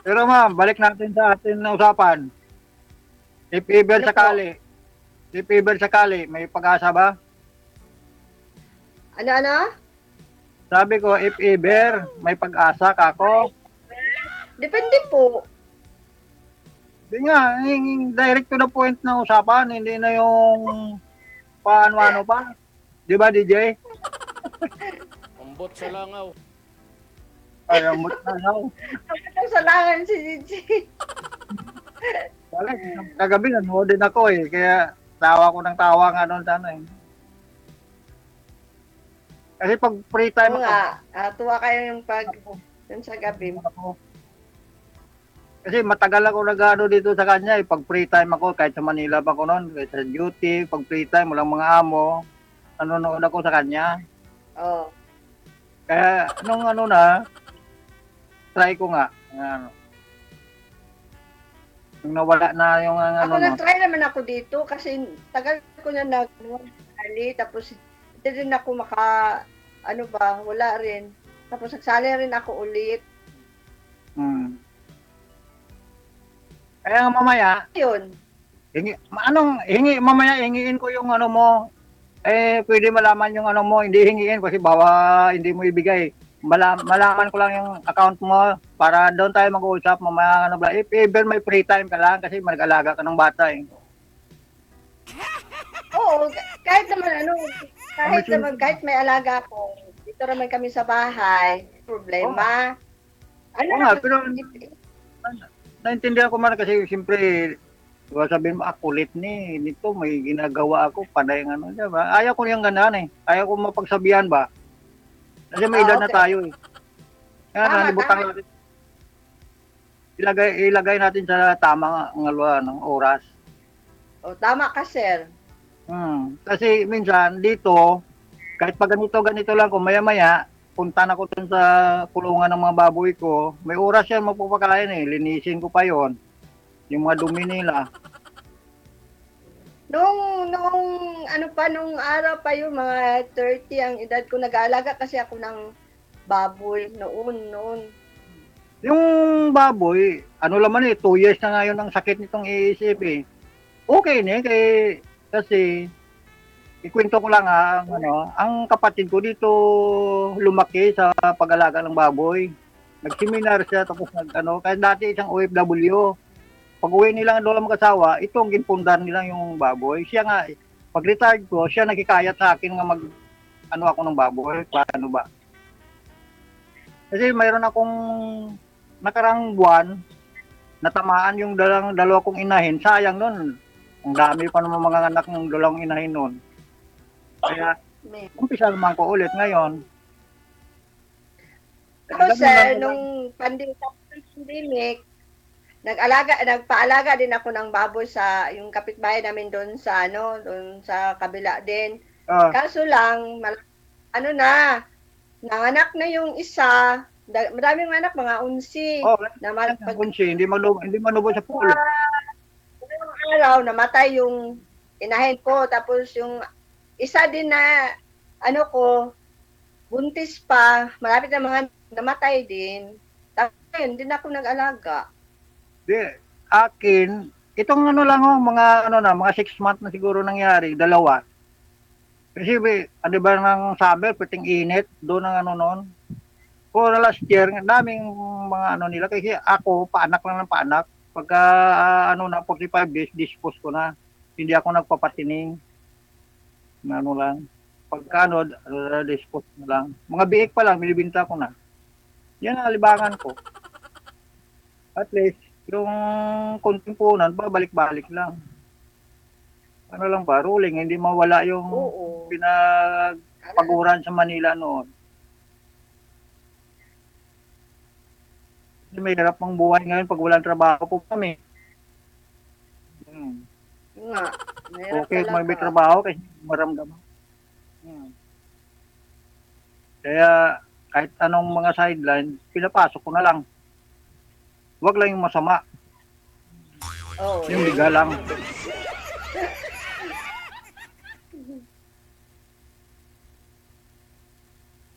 Pero ma'am, balik natin sa atin na usapan. If ever sakali, may pag-asa ba? Ano? Sabi ko, if ever, may pag-asa ka ako. Depende po. Hindi nga, direct to the point na usapan, hindi na yung paano-ano pa. Di ba, DJ? Ambot sa langaw. Ay, ambot na lang. Ambot sa langaw si DJ. Kagabi, nanood din ako eh. Kaya tawa ko ng tawa nga doon sana eh. Kasi pag free time tuwa kayo yung yun sa gabi. Kasi matagal ako nag-ano dito sa kanya eh. Pag free time ako, kahit sa Manila pa ako noon, kahit sa duty, pag free time, walang mga amo, nanonood ako sa kanya. Oh. Kaya nung ano na, try ko nga. Ano, nung nawala na yung ano, Ako nag-try naman ako dito kasi tagal ko na nag-ali tapos hindi rin ako wala rin. Tapos nagsali rin ako ulit. Kaya nga mamaya, Yun. mamaya hingiin ko yung ano mo. Pwede malaman yung ano mo, hindi hingiin kasi hindi mo ibigay. Malaman ko lang yung account mo para doon tayo mag-uusap mamaya ano ba. If ever may free time ka lang kasi mag-alaga ka ng bata eh. Oo, kahit may alaga ako, dito naman kami sa bahay, problema. Oo nga, pero naintindihan ko man kasi siyempre sabihin mo, kulit nito, may ginagawa ako, panay ng ano, diba? Ayaw ko yung ganaan eh. Ayaw ko mapagsabihan ba? Kasi may edad na tayo eh. Kaya nalibutan natin. Ilagay natin sa tamang ng oras. O, tama ka, sir. Kasi minsan dito, kahit pag ganito lang kung maya-maya, punta na ko dun sa kulungan ng mga baboy ko, may oras yan magpapakain eh. Linisin ko pa yon yung mga dumi nila. Nung araw pa yung mga 30 ang edad ko, nag-aalaga kasi ako ng baboy noon. Yung baboy, ano laman eh, 2 years na ngayon ang sakit nitong iisip eh. Okay na kasi ikwento ko lang ang kapatid ko dito lumaki sa pag-alaga ng baboy. Nag-seminar siya tapos kaya dati isang OFW. Pag uwi nilang doon mag-asawa, ito ang ginpundar nila yung baboy. Siya nga, pag retired ko, siya nagkikayat sa akin nga ako ng baboy. Paano ba? Kasi mayroon akong nakarang buwan, natamaan yung dalawa kong inahin. Sayang nun. Ang dami pa naman mga anak ng dalawang inahin nun. Kaya, umpisa naman ko ulit ngayon. Pero sir, nung pandemic, nagpaalaga din ako ng baboy sa yung kapitbahay namin doon sa kabila din. Kaso lang nanganak na yung isa, maraming anak, mga 11. Hindi manubo sa pool. Yung araw namatay yung inahin ko, tapos yung isa din na buntis pa, malapit na mga namatay din. Tapos yun, din ako nag-alaga. Akin, itong mga 6 months na siguro nangyari, 2. Kasi ba ng summer, pwedeng init, doon ang noon. O last year, daming mga nila, kasi ako, paanak lang ng paanak. Pagka 45 days, dispose ko na. Hindi ako nagpapatining. Lang. Pagka dispose na lang. Mga biik pa lang, binibinta ko na. Yan ang libangan ko. At least, yung konting punan, balik-balik lang. Lang ba, ruling, hindi mawala yung pinagpaguran sa Manila noon. Kasi may hirap ang buhay ngayon pag walang trabaho po kami. Okay, may trabaho kasi maramdaman. Kaya, kahit anong mga sideline, pinapasok ko na lang. Huwag lang yung masama. Yung liga lang.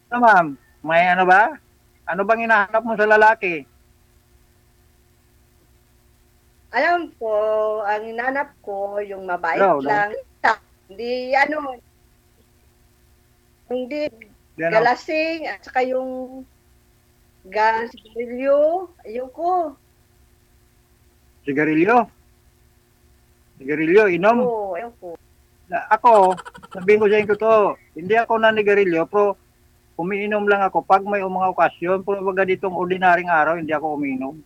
Ma'am, may ba? Ano bang hinahanap mo sa lalaki? Alam ko, ang hinanap ko, yung mabait lang. Hindi, galasing, at saka yung sigarilyo, ayoko. Sigarilyo? Sigarilyo, inom? Oo, ayoko. Ako, sabihin ko sa inyo to, hindi ako nanigarilyo, pero umiinom lang ako pag may mga okasyon, pero wag ditong ordinaryong araw, hindi ako umiinom.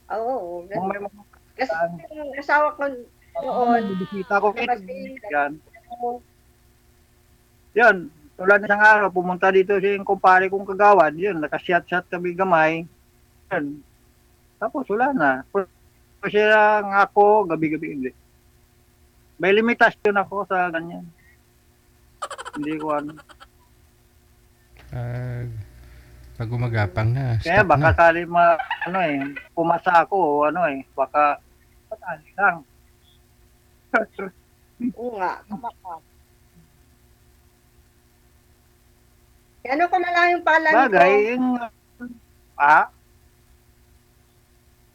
Oo, kasi yung asawa ko noon, bibisita ko yan, tulad ng isang araw, pumunta dito si yung kumpare kong kagawad, yun, nakashot-shot kami gamay, yun. Tapos wala na. Kasi lang ako, gabi-gabi hindi. May limitasyon ako sa ganyan. Hindi ko ano. Pag gumagapang na, Kaya stop baka na. kali pumasa ako o baka patali lang. Oo nga, kamaka. Ano ko na lang yung pangalan ko? Bagay, yung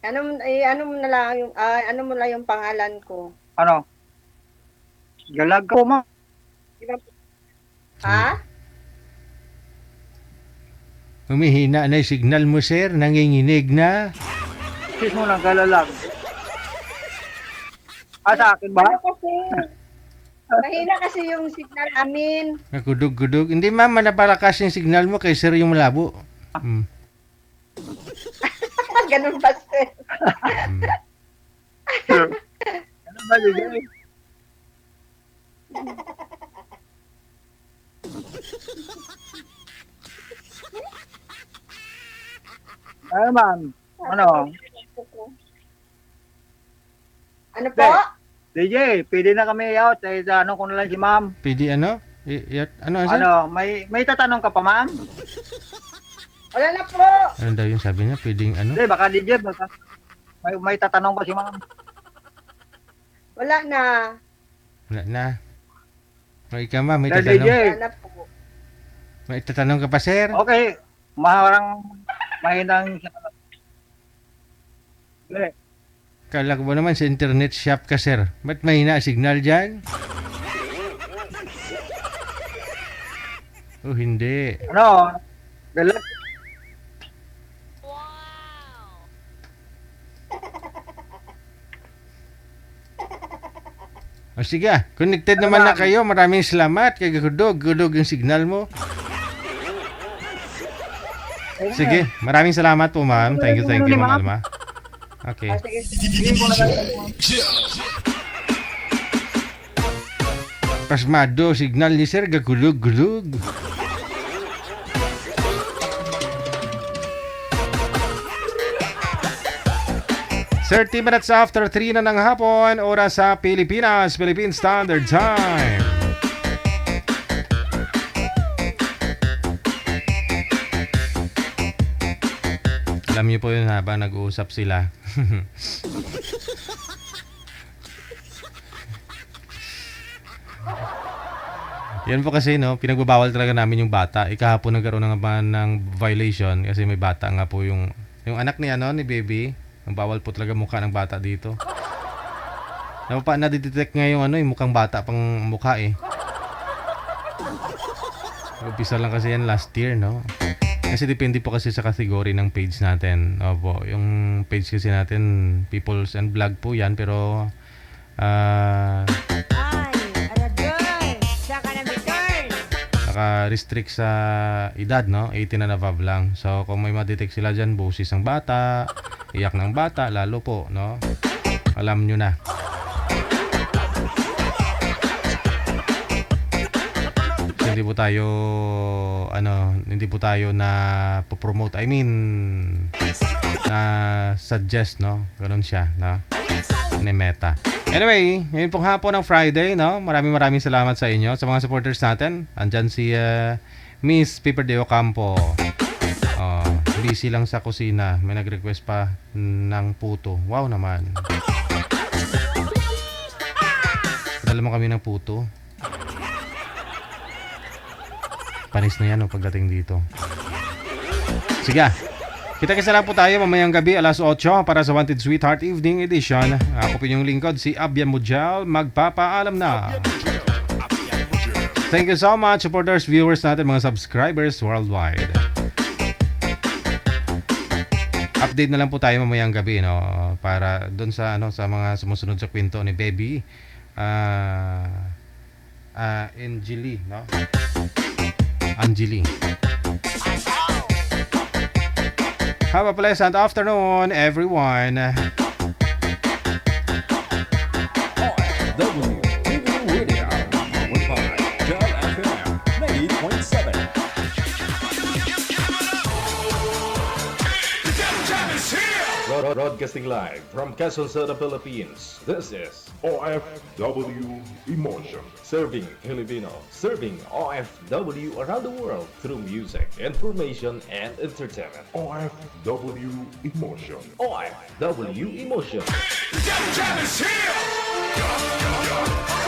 Ano mo na lang yung ano mo lang yung pangalan ko? ano? Galag ko ma. Ha? Humihina na yung signal mo, sir. Nanginginig na. Sis mo lang galalag. Sa akin ba? Ano kasi? Mahina kasi yung signal namin. Nakudug-gudug. Hindi, ma'am. Manapalakas yung signal mo kay sir yung malabo. Ganun ba, sir? Ano ba yun? Ano ma'am? Ano? Ano po? DJ, pwede na kami out. Ano ko na lang si ma'am. PD ano? Ano, sir? Ano, may tatanong ka pa ma'am? Wala na po. Ano daw yung sabi niya? Pwedeng ano? Hindi, baka DJ, baka may tatanong pa si ma'am. Wala na. Wala na. O ikaw, ma'am. May DJ. tatanong. Wala na po. May tatanong ka pa, sir? Okay, maharang mahinang Kala ko ba naman sa internet shop ka, sir? Ba't mahina ang signal dyan? Oh, hindi. ano, galag. O sige, connected naman na kayo. Maraming salamat. Kay gudog yung signal mo. Sige, maraming salamat po, ma'am. Thank you, Ma'am Alma. Okay. Pasmado, signal ni sir, gagulog-gulog. Thirty minutes after 3 na ng hapon, oras sa Pilipinas, Philippine Standard Time. Alam niyo po yun habang nag-uusap sila. Yan po kasi, no, pinagbabawal talaga namin yung bata. Ikahapon nagkaroon ng violation kasi may bata nga po yung anak ni ni baby. Ang bawal po talaga mukha ng bata dito. Nadidetect nga yung yung mukhang bata pang mukha eh. Umpisa lang kasi yan last year, no? Kasi depende po kasi sa category ng page natin. Opo, yung page kasi natin, Peoples and Vlog po yan, pero naka-restrict sa edad, no? 18 and above lang. So, kung may ma-detect sila dyan, boses ang bata, iyak ng bata, lalo po, no? Alam nyo na. Kasi hindi po tayo na promote. I mean, na suggest, no? Ganun siya, no? Ni Meta. Anyway, ngayon pong hapon ng Friday, no? Maraming salamat sa inyo, sa mga supporters natin. Andyan si Miss Piper de Ocampo. Busy lang sa kusina. May nag-request pa ng puto. Wow naman. Padala mo kami ng puto. Panis na yan pagdating dito. Sige. Kita-kisa lang po tayo mamayang gabi alas 8 para sa Wanted Sweetheart Evening Edition. Ako po yung lingkod, si Abyan Mujal. Magpapaalam na. Thank you so much, supporters, viewers natin, mga subscribers worldwide. Update na lang po tayo mamayang gabi, no? Para doon sa sa mga sumusunod sa kwento ni Baby Angeli, no? Angeli. Have a pleasant afternoon, everyone. OFW Radio, powered by Cal FM 90.7. Broadcasting live from Quezon City, Philippines. This is OFW Emotion. Serving Filipino, serving OFW around the world through music, information, and entertainment. OFW Emotion. OFW Emotion. Jam is here!